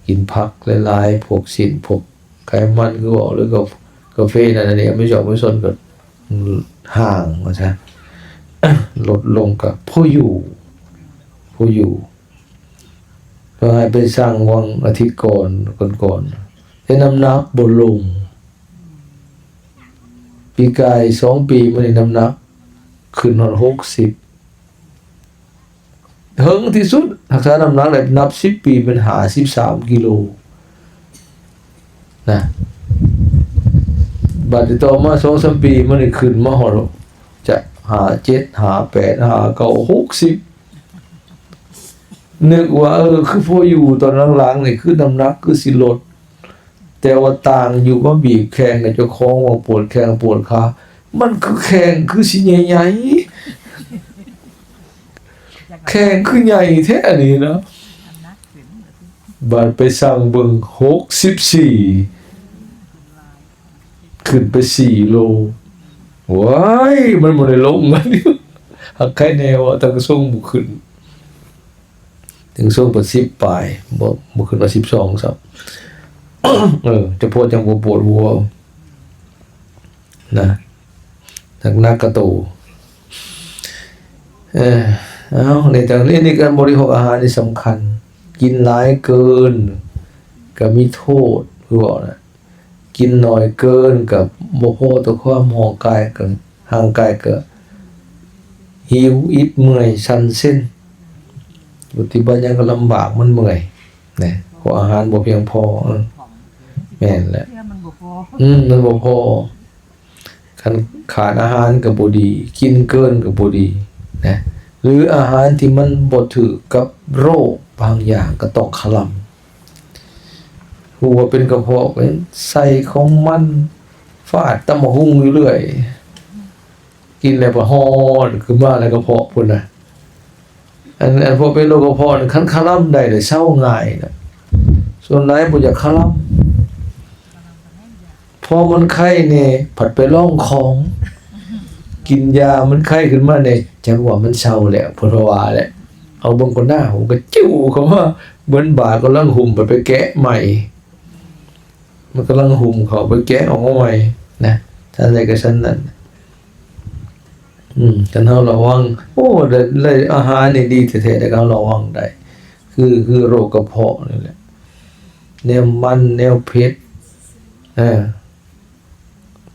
กินผักหลายๆพวกสินพวกไขมันคือบอกหรือก็กาแฟนั่นนี่ไม่ชอบไม่สนก็ห่างว่าซั่น ลดลงกับผู้อยู่ก็ให้ไปสร้างวังอาทิตย์ก่อนให้น้ำหนักบ่ลงปีกาย2 ปีมันได้น้ำหนักขึ้น60เฮิงที่สุดรักษาน้ำหนักได้นับ10 ปีเป็น53 กิโลนะบัดต่อมา 2-3 ปีมันได้ขึ้นมาฮอดจะ57 58 59 60นึกว่าคือพออยู่ตอนหลังๆนี่คือน้ำหนักคือสิลดแต่ว่าต่างอยู่ว่าบีบแข้งกับเจ้าของว่าปวดแข้งปวดขามันคือแข้งคือสิใหญ่ๆแข้งคือใหญ่แท้นี่นะบัดไปสั่งเบิ่ง64ขึ้นไป4 โลว้ายมันบ่ได้ลงมันหักไข่แนวตั้งส่งบ่ขึ้นถึงส่งบ่10ปลายบ่ขึ้นว่า12ซับจะปวดจังปวดหัวนะนักกระตูเอาในทางนี้การบริโภคอาหารนี่สำคัญกินหลายเกินก็มีโทษคือบอกนะกินน้อยเกินกับบ่พอต่อความห่างกายกับห่างกายก็หิวอิดเมื่อยสั่นเส้นปฏิบัติยังก็ลำบากมันเมื่อยนะเพราะอาหารบ่เพียงพอแม่นแหละมันบ่พอคันขาดอาหารก็บ่ดีกินเกินก็บ่ดีนะหรืออาหารที่มันบ่ถูกกับโรคบางอย่างก็ต้องขลำหัวเป็นกระเพาะเป็นใส่ของมันฟาดตำบักหุ่งอยู่เรื่อยกินแล้วบ่ฮ้อนขึ้นมาแล้วกระเพาะพุ่นน่ะอันพอเป็นโรคกระเพาะคันขลำได้เลยเศร้าง่ายน่ะส่วนไหนบ่อยากขลำพอมันไข้เนี่ยผัดไปล่องของกินยามันไข้ขึ้นมาเนี่ยจังหวะมันเศร้าแล้วเพราะว่าแหละเอาบางคนหน้าผมก็จิ้วเขาว่าเหมือนบาดกำลังหุ่มไปแกะใหม่มันกำลังหุ่มเขาไปแกะออกมาใหม่นะท่านอะไรก็ฉันนั่นฉันเราระวังโอ้เลยอาหารนี่ดีแท้ๆแต่เราระวังได้คือโรคกระเพาะนี่แหละแนวมันแนวเผ็ด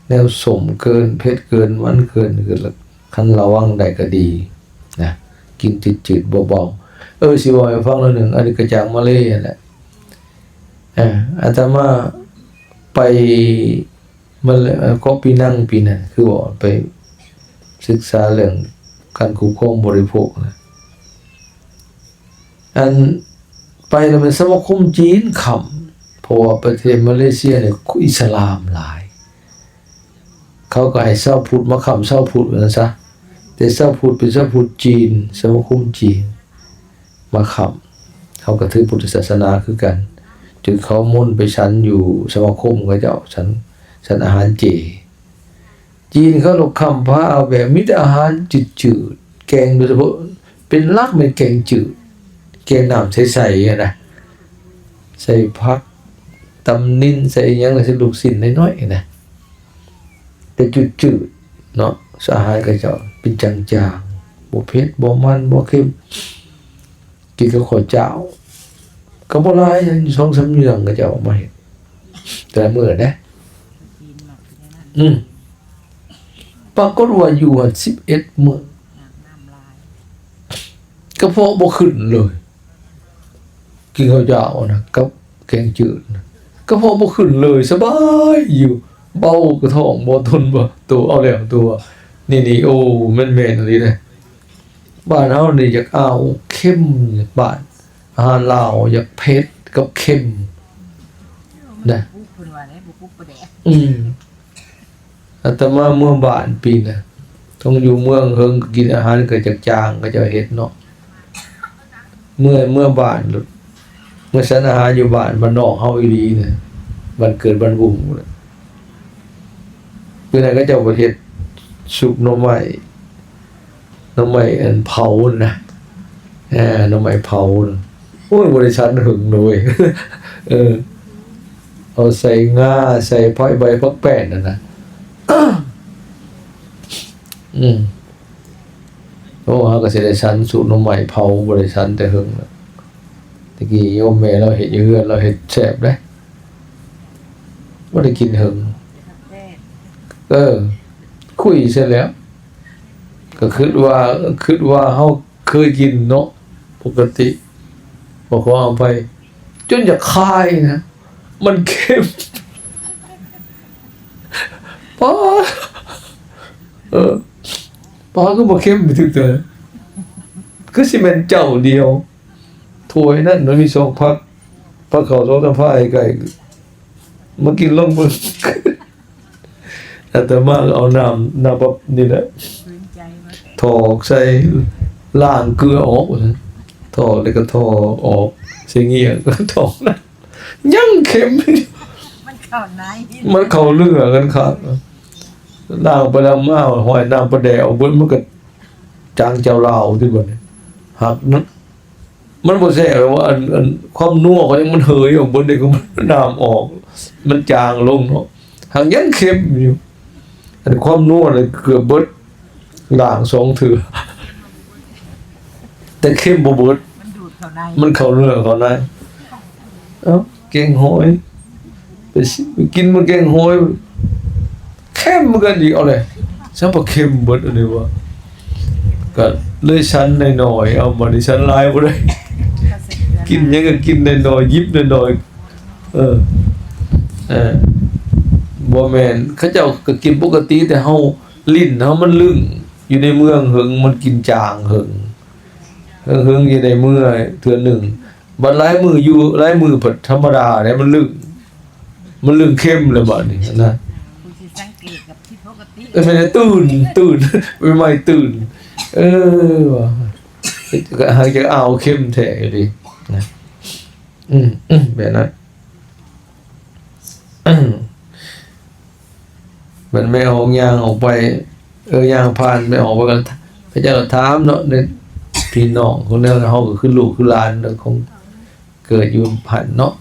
แนวสมเกินเผ็ดเกินมันเกินคันระวังได้ก็ดีนะกินจืดๆเบาๆสิว่าให้ฟังแล้วนึงอันนี้ก็จากมาเลยแหละอาตมาไปมันก็ปีนั้นคือว่าไปศึกษาเรื่องการคุ้มครองบริโภคนะอันไปแล้วเป็นสมาคมจีนขำพ ราะว่าประเทศมาเลเซียเนี่ยอิสลามหลายเขาก็ให้ชาวพุทธมาค้ำชาวพุทธว่าซะแต่ชาวพุทธเป็นชาวพุทธจีนสมาคมจีนมาค้ำเขาก็ถือพุทธศาสนาคือกันจึงเขามุ่นไปชั้นอยู่สมาคมเขาเจ้าชั้นอาหารเจจีนเขาลกคำพาเอาแบบมีแต่อาหารจืดๆแกงโดยเฉพาะเป็นลักเป็นแกงจืดแกงน้ำใสๆนะใส่ผักตำนินใส่หยังใส่ลูกชิ้นน้อยๆนะแต่จืดๆเนาะอาหารเขาเจ้าเป็นจางๆบ่เผ็ดบ่มันบ่เค็มกินกับข้าวเจ้าก็บ่หลาย2-3เรื่องก็จะออกมาเฮ็ดแต่ละมื้อนะ กินหมักอยู่ในนั้น ปรากฏว่าอยู่หั่น11มื้อ น้ำลาย กระเพาะบ่ขึ้นเลยกินข้าวเจ้านะกับแกงจืดนะกระเพาะบ่ขึ้นเลยสบายอยู่เบากระท้องบ่ทนบ่ตัวเอาแล้วตัวนี่โอ้แม่นๆอีหลีนะบ้านเฮานี่อยากเอาเข้มบ้านอาหารลาวอยากเผ็ดกับเข้มนะ ปุ๊บเพิ่นว่าได้ปุ๊บประแดก อาตมาเมื่อบ้านปีน่ะต้องอยู่เมืองเฮิงก็กินอาหารเกิดจากจางก็จะเฮ็ดเนาะเมื่อบ้านเมื่อฉันอาหารอยู่บ้านบ้านนอกเฮาอีหลีน่ะบ้านเกิดบ้านบุ่งน่ะเพิ่นน่ะก็เจ้าประเทศซุปหน่อไม้อันเผานะหน่อไม้เผาน่ะโอ้ยบ่ได้ฉันหึงเลย เอาใส่งาใส่พอยใบพักแป้นน่ะนะ เพราะว่าก็สิได้ชั้นสูตรหน่อไม้เผาบ่ได้ชั้นแต่หึงน่ะตะกี้โยมแม่เราเฮ็ดอยู่เฮือนเราเฮ็ดแซ่บเด้บ่ได้กินหึง แท้ คุยเสร็จแล้ว ก็คิดว่าเฮาเคยกินเนาะปกติบอกว่าเอาไป จนอยากคายนะ มันเค็ม ป้าป้าก็บ่เค็มไปถึงเตอคือสิแม่นเจ้าเดียวถ้วยนั้นมันมี2พักข้าว2 3พายไก่มากินลงมือ อาตมาเอาน้ำแบบนี่แหละ พื้นใจว่าแต่ ถอกใส่ล้างเกลือออกถอกแล้วก็ถอกออกเสียงเงี้ยก็ถอกนะยังเค็ม มันเข้าใน มันเข้าเลือกันครับล้างไปแล้วมาหอยน้ำปลาแดวเบิ่มันก็จางเจ้าลาวที่บ่เนี่ยหักนั้นมันบ่แซ่บว่าอันความนัวก็ยังมันเหยออกบ่ได้ก็มันน้ำออก มันจางลงเนาะหักยังเค็มอยู่อันความนัวเลยเกือบเบิดล้าง2เทื่อแต่เค็มบ่เบิด มันดูดเข้าใน มันเข้าเนื้อเข้าในเอ้าแกงหอยไปกินมันแกงหอยเค็มเหมือนกันอีกเอาเลยฉันบ่เค็มเบิดอันนี้ว่าก็เลยชั้นน้อยๆเอามาดิชั้นหลายบ่ได้ ก็เสร็จแล้ว กินหยังก็กินน้อยๆยิบน้อยๆบ่แม่นเขาเจ้าก็กินปกติแต่เฮาลิ้นเฮามันลึงอยู่ในเมืองหึงมันกินจางหึงอยู่ในเมื่อเทื่อหนึงบัดหลายมื้ออยู่หลายมื้อผัดธรรมดาเนี่ยมันลึงเข้มเลยบัดนี้นะ คุณสิสังเกตกับที่ปกติ ไม่ได้ตื่น ไม่ตื่นว่ะก็หายจะเอาเข้มแท้อยู่ดินะแบบนั้นมันไม่ออกยางออกไปยางผ่านไม่ออกไปกันพระเจ้าถามเนาะเนี่ยพี่น้องคนนั้นเฮาก็คือลูกคือหลานของเกิดอยู่ผ่านเนาะ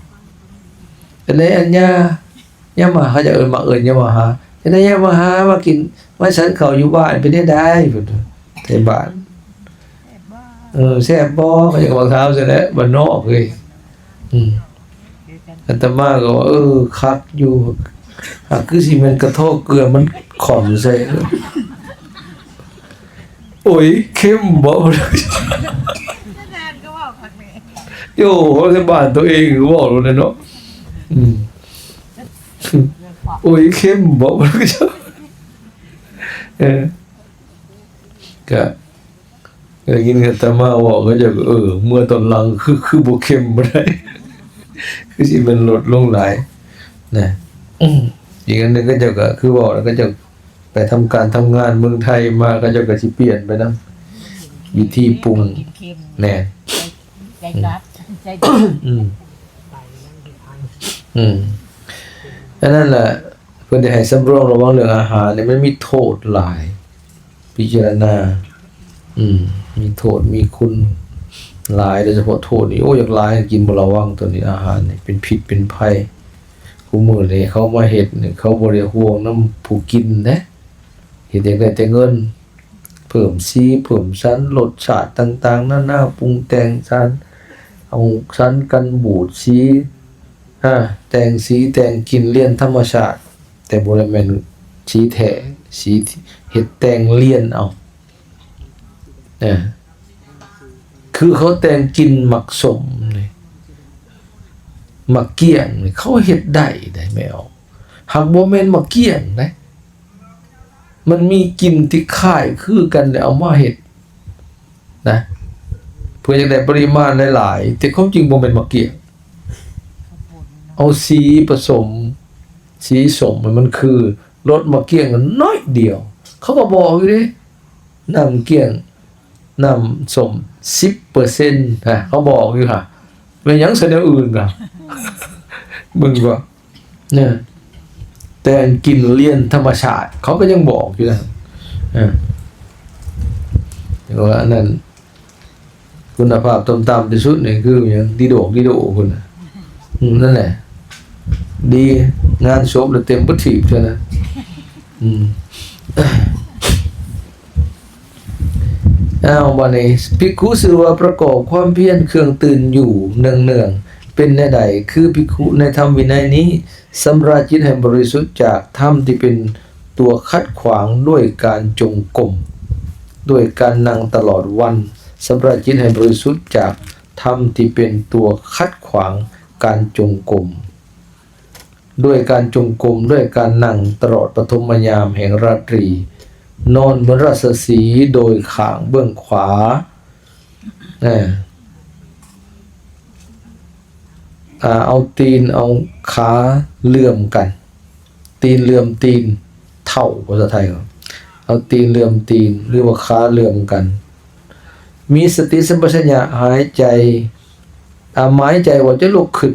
อันนี้อันย่ามาเขาจะมาย่ามาหาอันนี้ย่ามาหามากินมาฉันเขาอยู่บ้านไปได้พุ่นในบ้านแซ่บบ่เขาจะบอกถามซะแล้วบ้านนอกเฮ้ยอาตมาก็ว่าคักอยู่หากคือสิมันกระทอกเกลือมันขอมใส่โอ้ยเข้มบ่ นานก็ว่าพักแม่ โย่ที่บ้านตัวเองหรือบอกเลยเนาะโอ้ยเข้มบ่ ก็กินกันแต่มาบอกก็จะเมื่อตอนหลังคือบ่เข้มบ่ได้ คือสิมันลดลงหลายนะอีกอันหนึงก็เจะก็คือบอกแล้วก็จะไปทำการทำงานเมืองไทยมาก็เจะก็สิเปลี่ยนไปนํวิธีปรุง เค็ม แน่ ใจรัดใจดี อืม ไปนั่งที่ทาง อันนั้นแหละเพื่อจะให้สำรองระวังเรื่องอาหารเนี่ยมันมีโทษหลาย พิจารณา มีโทษมีคุณหลายโดยเฉพาะโทษนี่โอ้อยากหลายกินบ่ระวังตัวนี้อาหารนี่เป็นพิษเป็นภัยผู้มื้อนี้เขามาเฮ็ดนี่เขาบ่ได้ห่วงนำผู้กินนะเฮ็ดได้แต่เงิน เพิ่มสีเพิ่มชั้นรสชาติต่างๆนานาปรุงแต่งสารเอาสารกันบูดสีแต่งสีแต่งกลิ่นเลียนธรรมชาติ แต่บ่ได้แม่นสีแท้สีเฮ็ดแต่งเลียนเอาคือเขาแต่งกลิ่นหมักสมนี่หมักเกี้ยงนี่เขาเฮ็ดได้ไม่เอาหากบ่แม่นหมักเกี้ยงนะมันมีกลิ่นที่คล้ายคือกันแล้วเอามาเฮ็ดนะเพื่อจะได้ปริมาณหลายๆแต่ความจริงบ่แม่นหมักเกี้ยงเอาสีผสมสีสมมันคือรสหมักเกี้ยงน้อยเดียว เขาก็บอกอยู่ดิน้ำเกี้ยงน้ำส้ม 10% นะเขาบอกอยู่ค่ะเป็นหยังแสดงอื่นก็ มึงก็เนี่ยแต่กินเลียนธรรมชาติเขาก็ยังบอกอยู่นะว่าอันนั้นคุณภาพต่ำๆที่สุดนี่คืออย่างดีโดคุณนั่นแหละดีงานศพแล้วเต็มประทีปใช่นะบัดนี้ภิกขุชื่อว่าประกอบความเพียรเครื่องตื่นอยู่เนืองๆเป็นแนวใดคือภิกขุในธรรมวินัยนี้สำราญจิตให้บริสุทธิ์จากธรรมที่เป็นตัวขัดขวางด้วยการจงกรมด้วยการนั่งตลอดวันสำราญจิตให้บริสุทธิ์จากธรรมที่เป็นตัวขัดขวางการจงกรมด้วยการจงกรมด้วยการนั่งตลอดปฐมยามแห่งราตรีนอนบนราชสีห์โดยข้างเบื้องขวาเอาตีนเอาขาเลื่อมกันตีนเลื่อมตีนเท่าภาษาไทยเอาตีนเลื่อมตีนหรือว่าขาเลื่อมกันมีสติสัมปชัญญะหายใจหมายใจว่าจะลุกขึ้น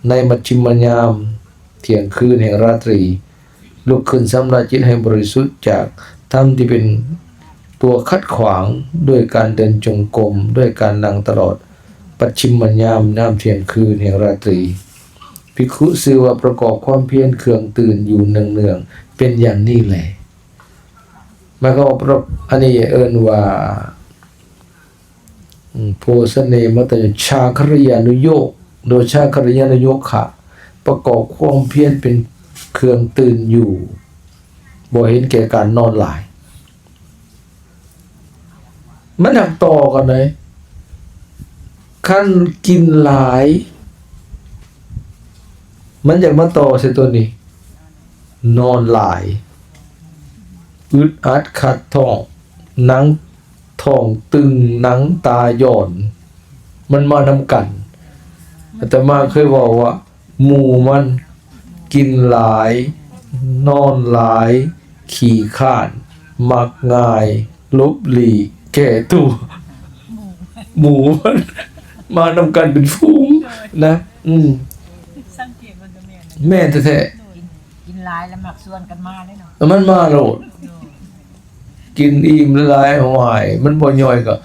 ในมัชฌิมยามเที่ยงคืนแห่งราตรีลุกขึ้นสำราญจิตให้บริสุทธิ์จากธรรมที่เป็นตัวขัดขวางด้วยการเดินจงกรมด้วยการนั่งตลอดปัจฉิมยามเที่ยงคืนแห่งราตรีภิกขุชื่อว่าประกอบความเพียรเครื่องตื่นอยู่เนืองๆเป็นอย่างนี้แหละมันก็อันนี้เอิ้นว่าโพสเนมัตชาคริยานุโยคโดยชาคริยานุโยคะประกอบความเพียรเป็นเครื่องตื่นอยู่บ่เห็นแก่การนอนหลายมันหักต่อกันเลยขั้นกินหลายมันอยากมาต่อใส่ตัวนี้นอนหลายอึดอัดขัดท้องหนังท้องตึงหนังตาย่อนมันมานำกันแต่มาเคยบอกว่าหมู่มันกินหลายนอนหลายขี่ข้านมักง่ายลบหลีแก่ตัวหมูมันมานำกันเป็นฝูงนะสังเกตมันจะแม่แท้กินหลายแล้วหมักส่วนกันมาเลยเนาะมันมาโลดกินอิ่มหลายหอยมันบ่ย่อยก็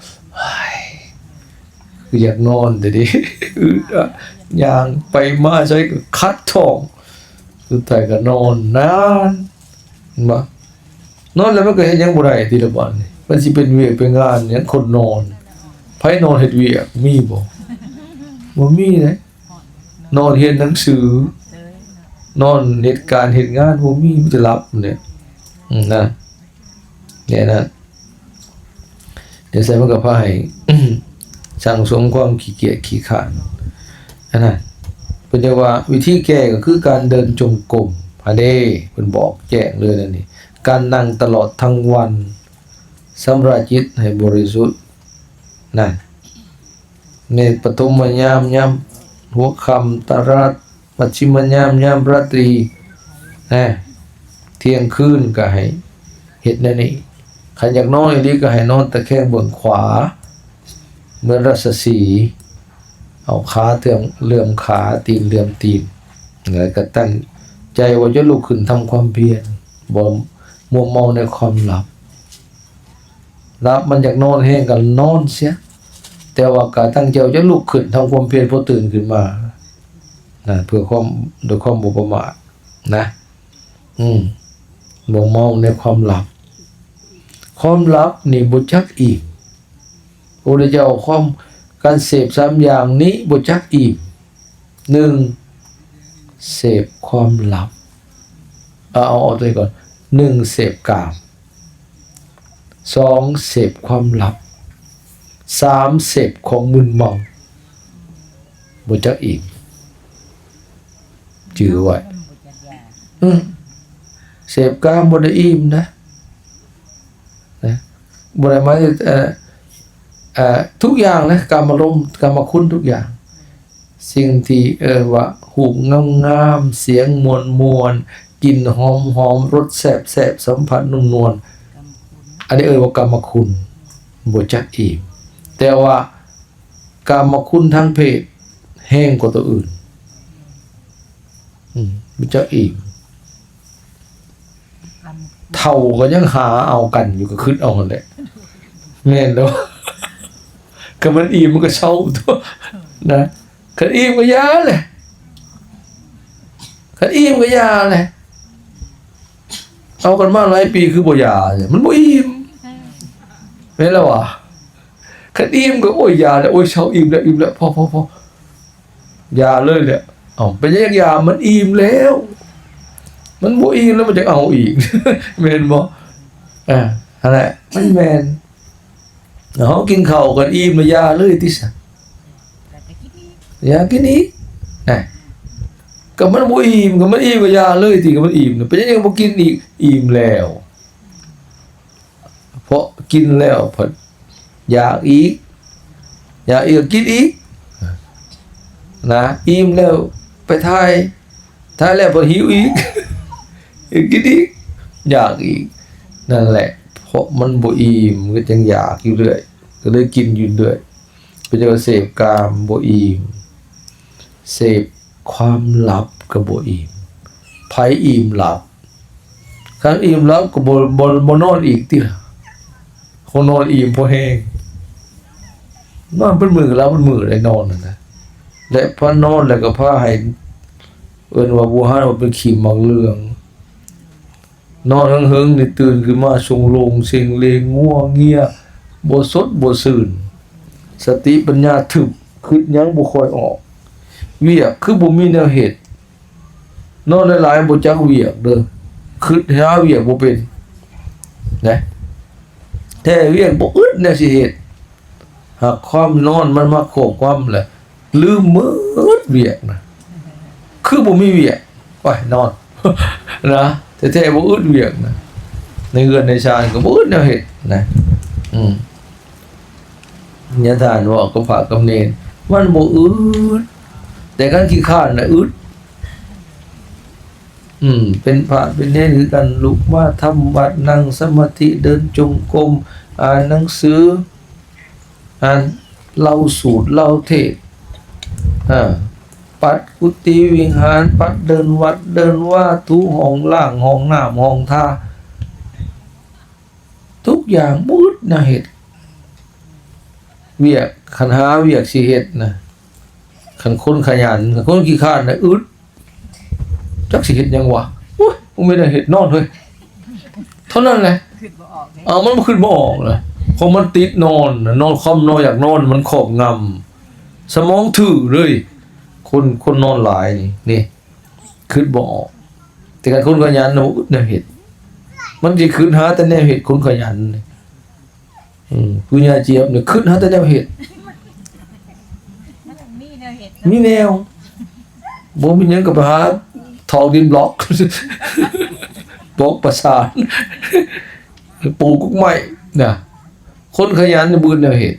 คืออยากนอนแต่ดิอย่างไปมาใช้ก็คัดท้องสุดท้ายก็นอนนานบ่นอนแล้วมันก็เฮ็ดหยังบ่ได้ทีละวันมันสิเป็นเวียกเป็นงานหยังคนนอนไผนอนเฮ็ดเวียกมีบ่มีเด้นอนเรียนหนังสือนอนเฮ็ดการเฮ็ดงานบ่มีมันจะหลับเนี่ยนะเนี่ยนะเดี๋ยวใส่มันก็พาให้สั่งสมความขี้เกียจขี้ขลาดอันนั้นเพิ่นจะว่าวิธีแก้ก็คือการเดินจงกรมอันนี้เพิ่นบอกแจ้งเลยนั่นนี่การนั่งตลอดทั้งวันสำราญจิตให้บริสุทธิ์นั่นในปฐมยาม หัวค่ำตะรัดมัชชิมยามราตรีเที่ยงคืนก็ให้เฮ็ดแนวนี้คันอยากนอนอีหลีก็ให้นอนตะแคงเบื้องขวาเหมือนราชสีห์เอาขาเลื่อมขาตีนเลื่อมตีนแล้วก็ตั้งใจว่าจะลุกขึ้นทำความเพียรบ่มัวเมาในความหลับมันอยากนอนแห้งก็นอนเสียแต่ว่าการตั้งใจจะลุกขึ้นทำความเพียรพอตื่นขึ้นมานะเพื่อความโดยความบ่ประมาทนะบ่เมาในความหลับนี่บ่จักอีกพระพุทธเจ้าความการเสพ3อย่างนี้บ่จักอีก1เสพความหลับเอาตัวก่อน1เสพกาม2เสพความหลับ3เสพของมึนเมาบ่จักอีกจื้อไว้เสพกามบ่ได้อิ่มนะบ่ได้หมายทุกอย่างนะกามารมณ์กามคุณทุกอย่างสิ่งที่ว่าหูงามๆเสียงมวลๆกลิ่นหอมๆรสแซ่บๆสัมผัสนุ่มนวลอันนี้ว่ากามคุณบ่จักอิ่มแต่ว่ากามคุณทางเพศแห้งกว่าตัวอื่นบ่จักอิ่มเท่าก็ยังหาเอากันอยู่ก็คิดเอานั่นแหละแม่นแล้วก็มันอิ่มมันก็เศร้าตัวนะคันอิ่มก็ยาเลยคันอิ่มก็ยาเลยเอากันมาหลายปีคือบ่ยาเนี่ยมันบ่อิ่มแม่นแล้วว่ะคันอิ่มก็โอ้ยยาแล้วโอ้ยเศร้าอิ่มแล้วพอยาเลยแหละเป็นยังยามันอิ่มแล้วมันบ่อิ่มแล้วมันจะเอาอีกแม่นบ่นั่นแหละมันแม่นเฮากินข้าวกันอิ่มแล้วยาเลยติซะยากินอีกก็มันบ่อิ่มก็มันอิ่มก็ยาเลยติก็มันอิ่มเป็นยังบ่กินอีกอิ่มแล้วเพราะกินแล้วพออยากอีกกินอีกนะอิ่มแล้วไปถ่ายแล้วพอหิวอีกกินอีกอยากอีกนั่นแหละเพราะมันบ่อิ่มก็ยังอยากอยู่เรื่อยก็เลยกินอยู่เรื่อยเป็นจังเสพกามบ่อิ่มเสพความหลับก็บ่อิ่มไผอิ่มหลับคันอิ่มหลับก็บ่นอนอีกติล่ะคนนอนอิ่มพอแห้งนอนเป็นมื้อแล้วมันมื้อได้นอนนั่นนะและพอนอนแล้วก็พาให้ว่าบ่หาว่าเป็นขี้มักเรื่องนอนเฮิงๆนี่ตื่นขึ้นมาทรงโลงเซ็งเลงงัวเงียบ่สดบ่ซื่นสติปัญญาถึบคิดหยังบ่ค่อยออกเวียกคือบ่มีแนวเฮ็ดนอนหลายๆบ่จักเวียกเด้อคิดหาเวียกบ่เป็นนะแท้เวียกบ่อึดแนวสิเฮ็ดหากความนอนมันมาควบความแหละลืมหมดเวียกนะคือบ่มีเวียกโอ้ยนอนนะแท้ๆบ่อึดเวียกนะในเรือนในชานก็บ่อึดแนวเฮ็ดนะญาติทานว่าก็ฝากกับเนรมันบ่อึดแต่การขี้ข้านน่ะอึดเป็นพระเป็นเนรคือกันลุกมาทำวัดนั่งสมาธิเดินจงกรมอ่านหนังสืออ่านเล่าสูตรเล่าเทศปัดกุฏิวิหารปัดเดินวัดเดินว่าทุห้องล่างห้องน้ำห้องท่าทุกอย่างบุดนะเฮ็ดเวียกคันหาเวียกสิเฮ็ดนะคันคนขยันคันคนขี้คร้านน่ะอึดจักสิเฮ็ดหยังวะโอ้ยกูไม่ได้เฮ็ดนอนเฮ้ยเท่านั้นแหละขึ้นบ่ออกเลยมันขึ้นบ่ออกนะเพราะมันติดนอนค่อมนอนอยากนอนมันครอบงำสมองถือเลยคนนอนหลายนี่ขึ้นบ่ออกแต่การคนขยันน่ะอึดแนวเฮ็ดมันสิขึ้นหาแต่แนวเฮ็ดคนขยันผู้ญาเจี๊ยบเนี่ยขึ้นหาแต่แนวเฮ็ดมีแนวบ่มีหยังก็ไปหาทองดินบล็อกบล็อกประสานปลูกกุ๊กไม้น่ะคนขยันนี่บืนแนวเฮ็ด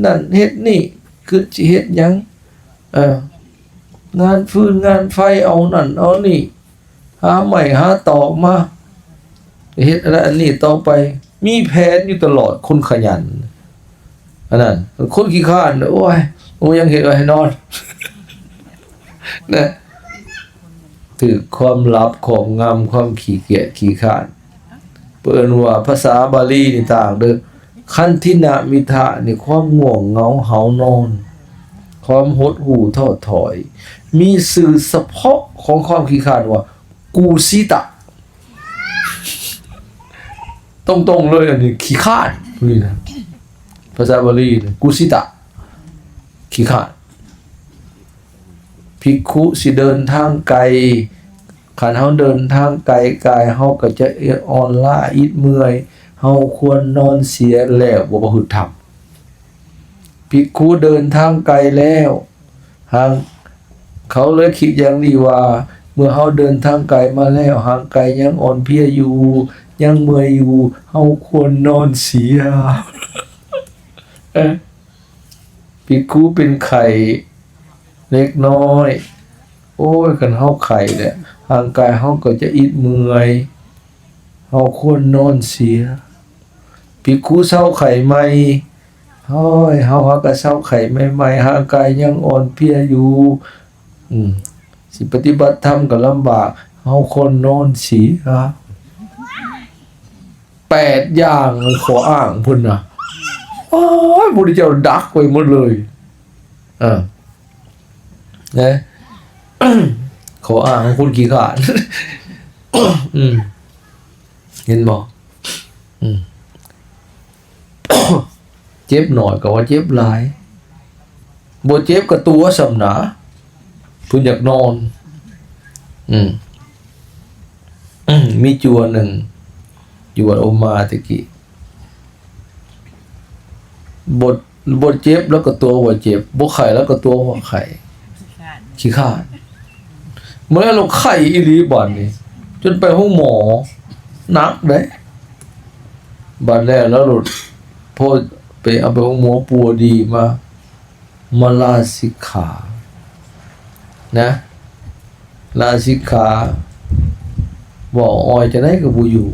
นั่นเฮ็ดนี่คือสิเฮ็ดหยัง งานฟืนงานไฟเอานั่นเอานี่หาใหม่หาตอกมาเฮ็ดอันนี้ต่อไปมีแผนอยู่ตลอดคนขยันอันนั้นคนขี้คร้านโอ้ยยังเฮ็ดไว้ให้นอนนะถือความลับของงามความขี้เกียจขี้คร้านเปิ้นว่าภาษาบาลีนี่ต่างเด้อคันทินะมิทะนี่ความง่วงเหงาหาวนอนความหดหู่ท้อถอยมีสื่อเฉพาะของความขี้คร้านว่ากูสิตะตรงๆเลยอันนี้ขี้คร้านนี่นะภาษาบาลีกูสิตะขี้คร้านภิกขุสิเดินทางไกลคันเฮาเดินทางไกลกายเฮาก็จะอ่อนล้าอิดเมื่อยเฮาควรนอนเสียแล้วบ่ประพฤติธรรมภิกขุเดินทางไกลแล้วหางเขาเลยคิดอย่างนี้ว่าเมื่อเฮาเดินทางไกลมาแล้วห่างไกลยังอ่อนเพลียอยู่ยังเมื่อยอยู่เฮาควรนอนเสียภิกขุเป็นไข้เล็กน้อยโอ้ยคันเฮาไข้เนี่ยห่างกายเฮาก็จะอิดเมื่อยเฮาควรนอนเสียภิกขุเศร้าไข้ใหม่เฮ้ยเฮาก็เศร้าไข้ใหม่ๆห่างกายยังอ่อนเพลียอยู่สิปฏิบัติธรรมก็ลำบากเฮาควรนอนเสีย8อย่างขออ้างพุ่นน่ะโอ้ยพุทธเจ้าดักไว้หมดเลยนะ ขออ้างคุณขี้ขลาด เห็นบ่เจ็บหน่อยก็ว่าเจ็บหลายบ่เจ็บก็ตัวสำหนาเพิ่นอยากนอนมีจัวหนึ่งอยู่วัดโอมาตะกี้บทเจ็บแล้วก็ตัวว่าเจ็บบ่ไข้แล้วก็ตัวว่าไข้ขี้ข้านเมื่อเราไข้อีหลีบัดนี้จนไปห้องหมอหนักเด้บัดแล้วหลุดพอไปเอาไปห้องหมอปัวดีมาลาสิกขานะลาสิกขาบอกออยจะได้ก็บ่อยู่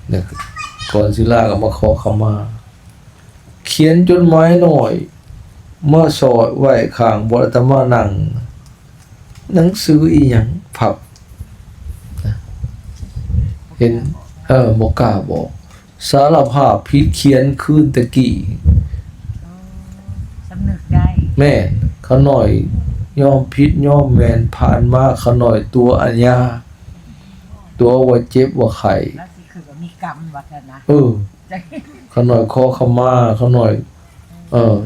เนี่ยก่อนสิลาก็มาขอขมาเขียนจดหมายหน่อยเมื่อสอดไว้ข้างบ่อาตมานั่งหนังสืออีหยังผับเห็นบ่กล้าบอกสารภาพผิดเขียนคืนตะกี้สำนึกได้แม่เขาหน่อยยอมผิดยอมแม่นผ่านมาเขาหน่อยตัวอัญญาตัวว่าเจ็บว่าไข้แล้วสิคือว่ามีกรรมว่าซั่นนะเขาหน่อยขอขมาเขาหน่อย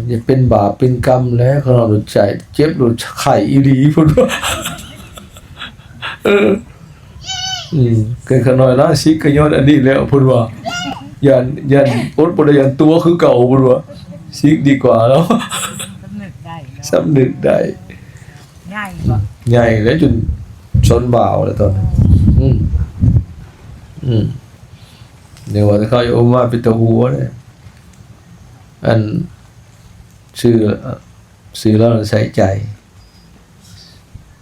อย่าเป็นบาปเป็นกรรมแล้วเขาหน่อยรู้ใจเจ็บรู้ไข้อีหลีพุ่นว่าเกิดเขาหน่อยละสิก็ย้อนอันนี้แล้วพุ่นว่ายันอดบ่ได้ยันตัวคือเก่าพุ่นว่าสิดีกว่าแล้วสำนึกได้ง่ายบ่ใหญ่แล้วจนชนบ่าวแล้วตอนนั้นเดี๋ยวว่าเขาเอามาเป็นตะหัวเลยอันชื่อแล้วใส่ใจ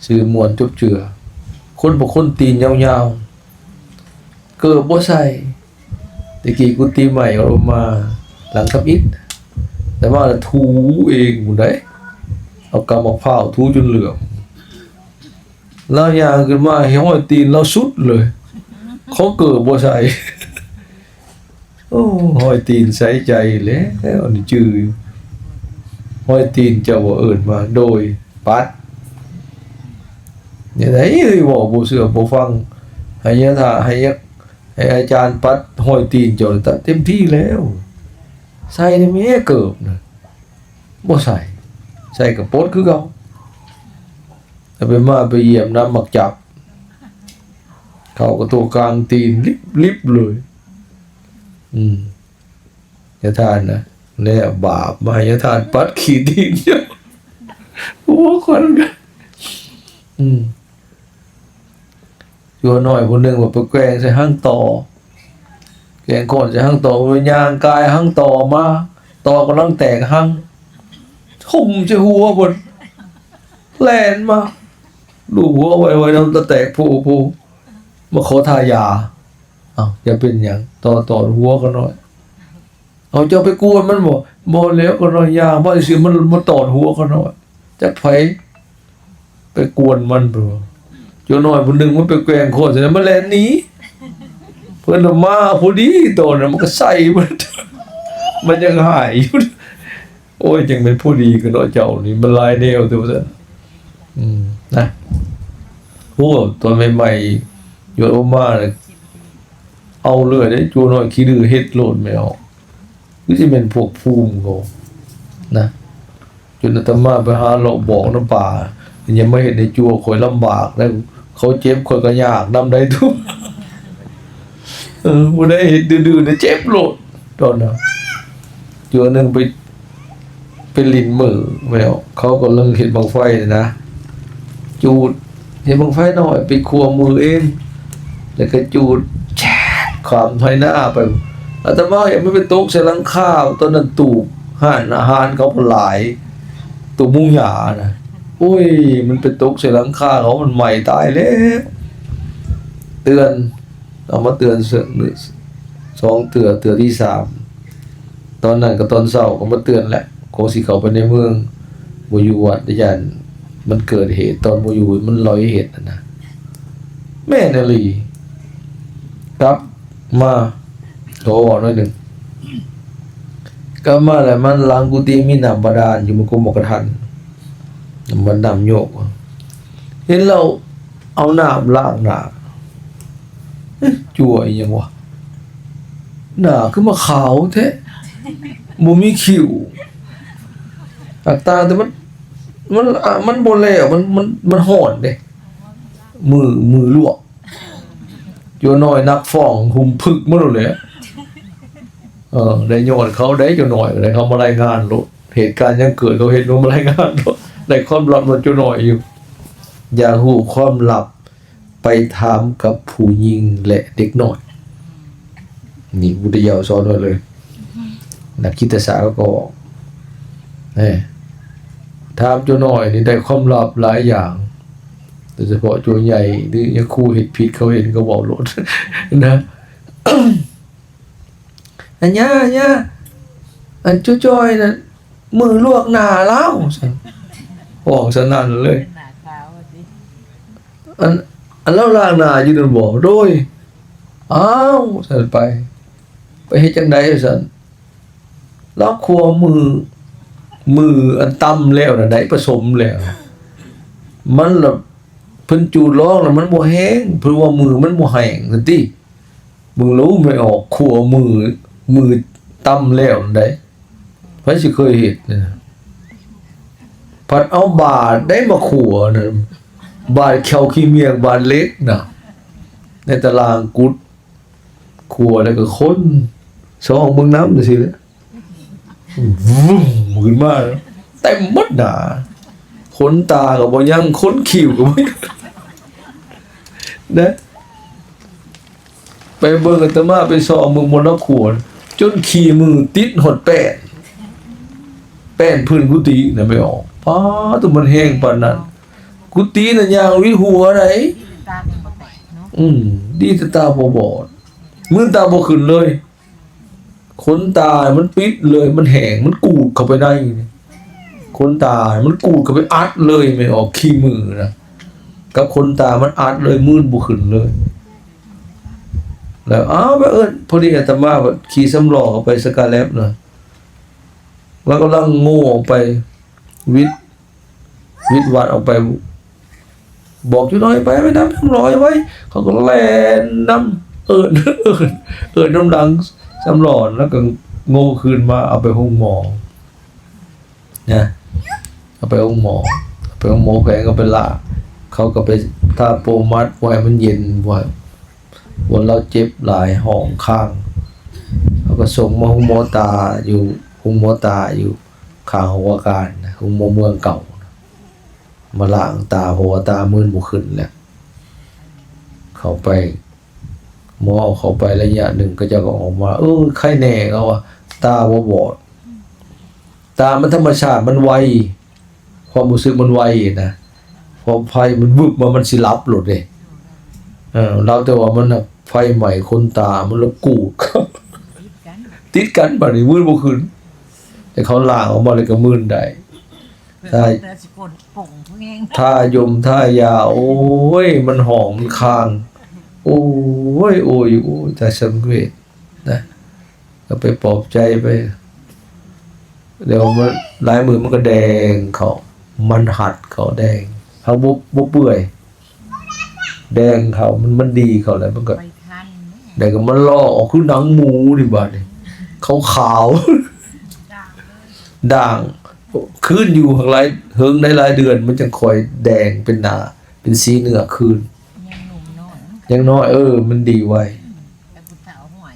ชื่อมวนจุบเจือคนบ่คนตีนยาวๆเกิดบ่ใส่ตะกี้กูตีใหม่เอามาหลังกับอิฐแต่ว่าถูเองหมดได้เอากำมะพร้าวถูจนเหลืองแล้วย่างขึ้นมาห้อยตีนเราสุดเลยเขาเกิดบ่ใส่โอ้ห้อยตีนใส่ใจแล้วอันนี้ชื่อห้อยตีนเจ้าบ่เอิ้นมาโดยปัดเนี่ยไหนบอกบ่เชื่อบ่ฟังให้ยะท่าให้อาจารย์ปัดห้อยตีนเจ้าเต็มที่แล้วใส่นี่แม่เกิบนะบ่ใส่กับปดคือเก่าแต่ไปมาไปเยี่ยมน้ำหมักจับเขาก็ตัวกลางตีนลิบเลยยะทานนะแล้วบาปมายะทานปัดขี้ตีนเยอะโอ้คนกันอยู่หน่อยคนหนึ่งว่าไปแกงใส่ห้างต่อแกงก่อนใส่ห้างต่อวิญญาณกายห้างต่อมาต่อกำลังแตกห้าง ทุ่มใส่หัวบนแล่นมาดูหัวไว้น้ำตาแตกผู้มาขอทายาอย่าเป็นอย่างต่อหัวกันหน่อยเอาเจ้าไปกวนมันบ่แล้วก็หน่อยยาบ่สิมันตอดหัวกันหน่อยจักไผไปกวนมันบ่เจ้าน้อยผู้นึงมันไปแกล้งคนซะมันแล่นหนีเพิ่นน่ะมาพอดีตอนนั้นมันก็ใส่มันยังหายอยู่โอ้ยจังเป็นผู้ดีกันเนาะเจ้านี่มันลายแนวตัวซะนะโอ้ตอนใหม่ๆอยู่ออกมาเนี่ยเอาเลยได้จูน้อยขี้ดื้อเฮ็ดโลดไม่เอาคือสิเป็นพวกภูมิเขานะจนอาตมาไปหาเลาะบอกน้ำป่ายังไม่เห็นในจัวข่อยลำบากแล้วเขาเจ็บข่อยก็ยากนำได้ทุกบ่ได้เฮ็ดดื้อๆนะเจ็บโลดตอนน่ะจัวนึงไปลินมือไม่เอาเขาก็เลิกเฮ็ดบังไฟนะจูดเฮ็ดบังไฟน้อยไปคั่วมือเองแล้วก็จูดแช่ความถอยหน้าไปอาตมายังไม่ไปตกใส่หลังข้าวตอนนั้นตูบห้านอาหารเขาหลายตูบมุงหยานะโอ้ยมันไปตกใส่หลังข้าเขามันใหม่ตายแล้วเตือนเอามาเตือนเสือก2เตือที่3ตอนนั้นก็ตอนเช้าก็มาเตือนแหละคงสิเข้าไปในเมืองบ่อยู่วัดยันมันเกิดเหตุตอนบ่อยู่มันลอยเหตุนะแม่นลีครับมาโทรบอกหน่อยหนึ่งก็มาแล้วมันล้างกุฏิมีน้ำบาดาลอยู่มันก็หมกกระทันมันน้ำโยกเห็นเราเอาน้ำล้างหน้าจั่วอีหยังวะหน้าคือมาขาวแท้บ่มีคิ้วตาแต่มันบ่แล้วมันฮ้อนเด้มือลวกจั่วน้อยนักฟ้องหุมพึกมาแล้วแหละได้ย้อนเขาได้จั่วน้อยได้เขามารายงานโลดเหตุการณ์ยังเกิดเขาเห็นว่ามารายงานโลดได้ความลับมันจั่วน้อยอยู่อย่าฮู้ความลับไปถามกับผู้หญิงและเด็กน้อยนี่พุทธเจ้าสอนไว้เลยนักคิดศาสตร์ก็บอกถามจั่วน้อยนี่ได้ความลับหลายอย่างโดยเฉพาะจั่วใหญ่หรือยังครูเฮ็ดผิดเขาเห็นก็บอกโลดนะ อันย่าอันจ้อยๆน่ะมือลวกหน้าแล้วซั่นบอกซะนั่นเลย หน้าขาวสิ อันแล้วล้างหน้าอยู่นั่นบ่โดยอ้าวซั่นไปเฮ็ดจังได๋ซั่นแล้วครัวมืออันตำแล้วน่ะได้ผสมแล้วมันล่ะเพิ่นจูดร้องแล้วมันบ่แห้งเพราะว่ามือมันบ่แห้งซั่นติมึงรู้ไม่ออกครัวมือตำแล้วนั่นได้ไผสิเคยเฮ็ดนะพัดเอาบาดได้มาขัวน่ะบาดเขียวขี้เมียงบาดเล็กน่ะในตารางกุดขัวแล้วก็คนสองเบิ่งน้ำจังซี่แหละวุ้มขึ้นมาเต็มหมดหน้าขนตาก็บ่ยังขนคิ้วก็บ่ยังนะไปเบิ่งอาตมาไปส่องเบิ่งบนนักขัวจนขี้มือติดหดแป้นพื้นกุฏิน่ะไม่ออกตัวมันแห้งปานนั้นกุฏิน่ะยางวิหัวไหน ตายังบ่แตกเนาะ ดีแต่ตาบ่บอดมือตาบ่ขึ้นเลยขนตามันปิดเลยมันแห้งมันกูดเข้าไปได้ขนตามันกูดเข้าไปอัดเลยไม่ออกขี้มือนะกับขนตามันอัดเลยมือบ่ขึ้นเลยแล้วบังเอิญพอดีอาตมาขี่สำล้อเข้าไปสกาแลบน่ะแล้วกำลังโง่ออกไปวิทย์วัดออกไปบอกอยู่น้อยไปไม่นำ100ไว้เขาก็แล่นนำเอิ้นน้ำดังสำล้อแล้วก็โง่คืนมาเอาไปห้องหมอนะเอาไปห้องหมอแผลก็ไปละเขาก็ไปทาโปมัดไว้มันเย็นไว้วันเราเจ็บหลายห้องข้างเขาก็ส่งมาห้องหมอตาอยู่ข้างหัวการนะห้องหมอเมืองเก่ามาล้างตาหัวตามืดบ่ขึ้นแล้วเข้าไปหมอเข้าไประยะหนึ่งก็จะก็ออกมาไข้แน่เขาว่าตาบ่บอด ตามันธรรมชาติมันไวความรู้สึกมันไวนะพอไฟมันวึบมามันสิรับโลดเด้เราแต่ว่ามันน่ะไฟใหม่คนตามันละกูก คิดกัน ติดกันบัดนี้มืดบ่ขึ้นแต่เขาล้างออกมาเลยก็มื่นได้ เพื่อ ใช่ เตือนสกุลปุ่งพวกเอง ท่ายมท่ายาโอ้ยมันหอมมันคางโอ้ยโอ้ยโอ้ยแต่สังเวชนะก็ไปปลอบใจไปเดี๋ยวมันลายมือมันก็แดงเขามันหัดเขาแดงเขาบ่เปื่อยแดงเขามันดีเขาแล้วมันก็ ไปทันเนี่ย แดงก็มันล่อออกคือหนังหมูนี่บาดนี่ขาวๆ ด่างคืนอยู่หลายเฮิงได้หลายเดือนมันจังคอยแดงเป็นหนาเป็นสีเนื้อคืน ยังหนุ่มน้อย อย่างน้อยมันดีไว้ แต่ผู้สาวห่วย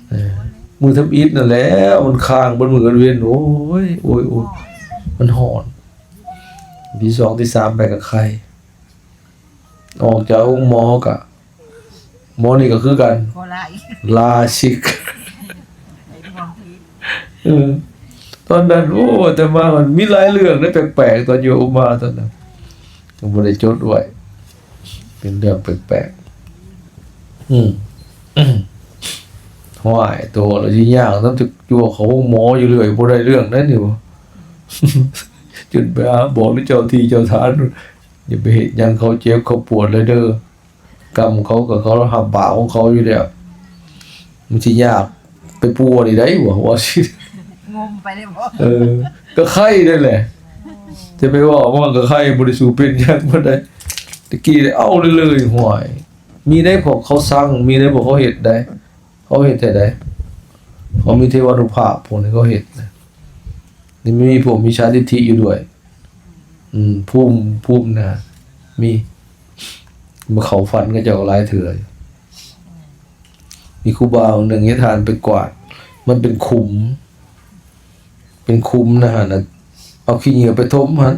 มือทำอิฐนั่นแหล้วมันค้างบนมือกันเวียนโอ้ยโอ้ยโอ้ยมันหอนที่สองที่สามไปกับใคร ออกจากห้องหมอกะหมอนี่ก็คือกัน โคราช ลาชิก ไอ้ความพีด ตอนนั้นโอ้แต่มามันมีหลายเรื่องได้แปลกๆตอนอยู่อุมาตอนนั้นยังบ่ได้จดไว้เป็นเรื่องแปลกๆห้อยตัวเราสิยากต้องถึกอยู่เขาห้องหมออยู่เรื่อยบ่ได้เรื่องนั้นนี่บ่ จุดไปหาบอกเจ้าที่เจ้าทานอย่าไปเฮ็ดหยังเขาเจ็บเขาปวดเลยเด้อกรรมเขาก็เขาหับบาปของเขาอยู่แล้วมันสิยากไปปัวนี่ได้บ่ว่าสิ งมไปเลยบ่ ก็ไข้นั่นแหละ จะไปว่ามันก็ไข้บริสุทธิ์เป็นหยังบ่ได้ตะกี้ได้เอาเลยห่วย มีได้พวกเขาสั่งมีได้พวกเขาเฮ็ดได้เขาเฮ็ดแต่ใดเขามีเทวานุภาพพวกนี้เขาเฮ็ดนะนี่มีพวกมีชาติทิฏฐิอยู่ด้วยภูมินะมีมาเขาฟันก็จะเอาหลายเถื่อมีครูบาองค์หนึ่งให้ทานไปกวาดมันเป็นขุมนะฮะนะเอาขี้เหงื่อไปทมหัน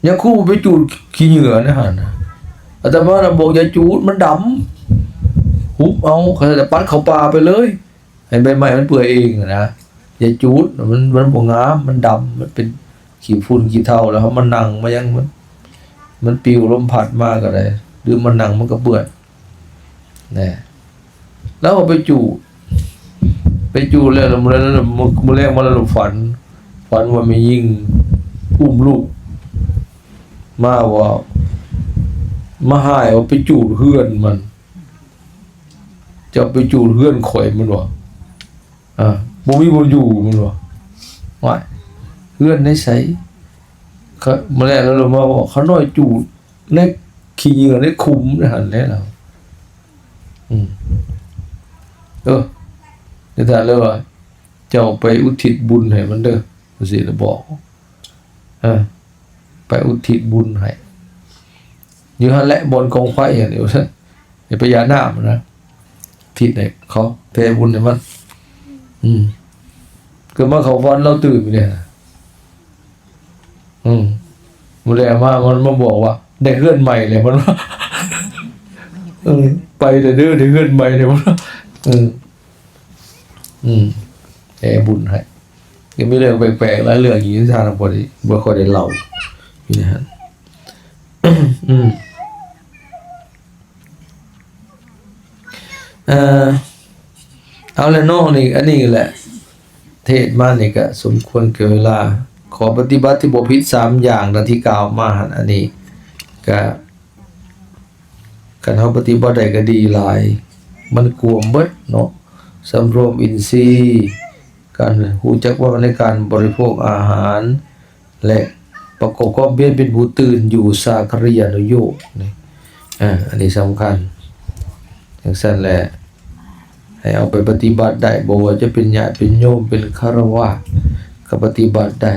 ยังคู่ไปจูดขี้เหงื่อนะฮะนะอาตมาบอกอย่าจูดมันดำหุบเอาเขาจะปัดเข้าป่าไปเลยให้ใบไม้มันเปื่อยเองนะอย่าจูดมันบ่งามมันดำมันเป็นขี้ฝุ่นขี้เถ้าแล้วมันนั่งมายังมันปลิวลมพัดมาก็ได้หรือมันนั่งมันก็เปื่อยนะแล้วเอาไปจูดแล้วมื้อแรกมันฝันว่ามียิ่งอุ้มลูกมาว่ามาหายเอาไปจูดเฮือนมันจะไปจูดเฮือนข่อยมันว่าบ่มีบ่อยู่มันว่าเฮือนได้ไสเขามื้อแรกแล้วเรามาบอกเขาน้อยจูดในขี้เหงื่อในคุมนั่นหั่นแหละเราเดี๋ยวถ้าเลยว่าเจ้าไปอุทิศบุญให้มันเด้อสิจะบอกไปอุทิศบุญให้อยู่หั่นแหละบนกองไฟอย่างเดียวซะอย่าไปยาน้ำนะทิศให้เขาแผ่บุญให้มันก็มาเขาฟันเราตื่นไปเนี่ยมื้อแรกมันมาบอกว่าได้เฮือนใหม่เลยมันว่าไปแต่เด้อได้เฮือนใหม่เลยมันแผ่บุญให้ก็มีเรื่องแปลกๆหลายเรื่องอย่างนี้ทางบ่ค่อยได้เล่าอยู่นะฮะเอาแล้วเนาะนี่อันนี้แหละเทศมานี่ก็สมควรแก่เวลาขอปฏิบัติที่บ่ผิด3อย่างดังที่กล่าวมาหั่นอันนี้ก็คันเฮาปฏิบัติได้ก็ดีหลายมันกวมเบิดเนาะสำรวมอินทรีย์การรู้จักว่าในการบริโภคอาหารและประกอบความเพียรเป็นผู้ตื่นอยู่สาคริยานุโยคนี่อันนี้สำคัญจังซั่นแหละให้เอาไปปฏิบัติได้บ่ว่าจะเป็นญาติเป็นโยมเป็นฆราวาสก็ปฏิบัติได้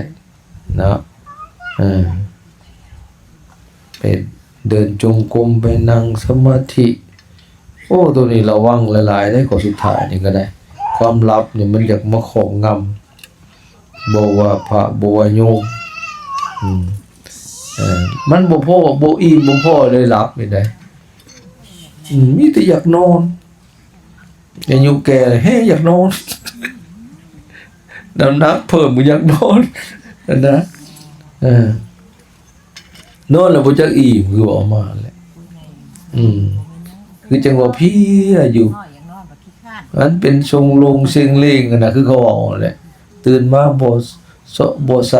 นะไปเดินจงกรมไปนั่งสมาธิโอ้ตัวนี้ระวังหลายๆได้ข้อสุดท้ายนี่ก็ได้ความลับเนี่ยมันอยากมาของงำบ่ว่าพระบ่ว่าโยมมันบ่พอบ่อิ่มบ่พอเลยหลับนี่ได้มีแต่อยากนอนอายุแก่เฮ้ยอยากนอน น้ำหนักเพิ่มบ่อยากนอนนั่นนะนอนแล้วบ่จักอิ่มคือออกมาแหละคือจังว่าเพลียอยู่ น้อยอย่างน้อยแบบขี้ข้าน มันเป็นทรงลงเสียงเล่งกันนะคือเขาเอาแหละตื่นมาบ่ใส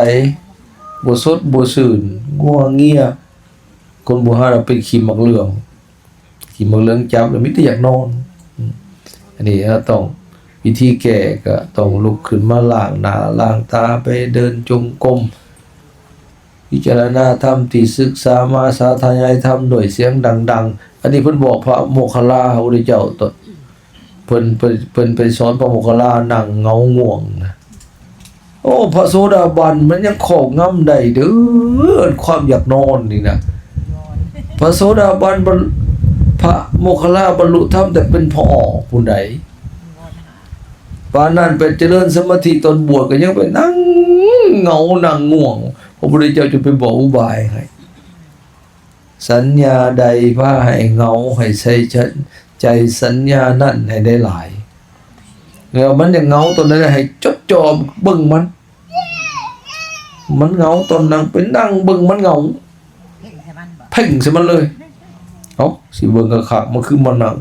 บ่สดบ่ซื่นงัวเงียคนโบราณเราเป็นขี้มักเหลืองจับแล้วมีแต่อยากนอนอันนี้เราต้องวิธีแก้ก็ต้องลุกขึ้นมาล้างหน้าล้างตาไปเดินจงกรมพิจารณาธรรมที่ศึกษามาสาธยายธรรมด้วยเสียงดังๆอันนี้เพิ่นบอกพระโมคคัลลาพระพุทธเจ้าตนเพิ่นไปสอนพระโมคคัลลานั่งเงาง่วงนะโอ้พระโสดาบันมันยังครอบงำได้เด้อความอยากนอนนี่นะพระโสดาบันพระโมคคัลลาบรรลุธรรมแต่เป็นพอผู้ใดปานนั้นไปเจริญสมาธิตอนบวชก็ยังไปนั่งเงานั่งง่วงพระพุทธเจ้าจะไปบอกอุบายให้สัญญาใดพาให้เงาให้ใส่ใจสัญญานั่นให้ได้หลายแล้วมันจะเงาตอนนั้นให้จดจ่อเบิ่งมันเงาตอนนั้นเป็นนั่งเบิ่งมันเงา เพ่งใส่มันบ่ เพ่งใส่มันเลยเอาสิเบิ่งคักๆมันคือมันนั่ง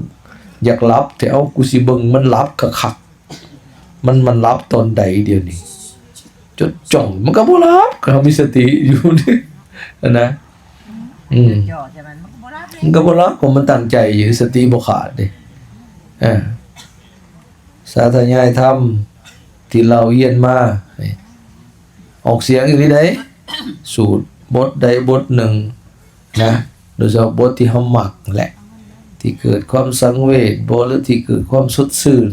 อยากหลับแต่เอากูสิเบิ่งมันหลับคักๆมันหลับตอนใดเดี๋ยวนี้จดจ้องมันก็บ่หลับก็มีสติอยู่นี่นะจ่อใส่มันก็บ่รับเลย มันก็บ่หลับของมันตั้งใจอยู่สติบ่ขาดเด้สาธยายธรรมที่เราเรียนมาออกเสียงอีกทีใดสูตรบทใดบทหนึ่งนะโดยเฉพาะบทที่เฮามักแหละที่เกิดความสังเวชบ่หรือที่เกิดความสดชื่น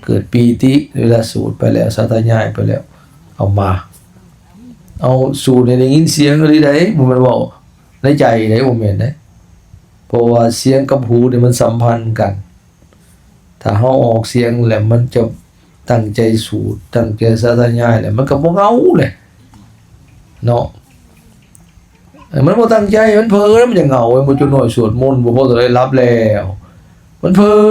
เกิดปีติเวลาสูตรไปแล้วสาธยายไปแล้วเอามาเอาสูตรให้ได้ยินเสียงอีกทีใดบ่แม่นเว้าในใจได้บ่แม่นเด้เพราะว่าเสียงกับหูนี่มันสัมพันธ์กันถ้าเฮาออกเสียงแล้วมันจะตั้งใจสูตรตั้งใจสาธยายแล้วมันก็บ่เงาเลยเนาะมันบ่ตั้งใจมันเพ้อแล้วมันจะเหงาไอ้บ่จุน้อยสวดมนต์บ่พอจะได้รับแล้วมันเพ้อ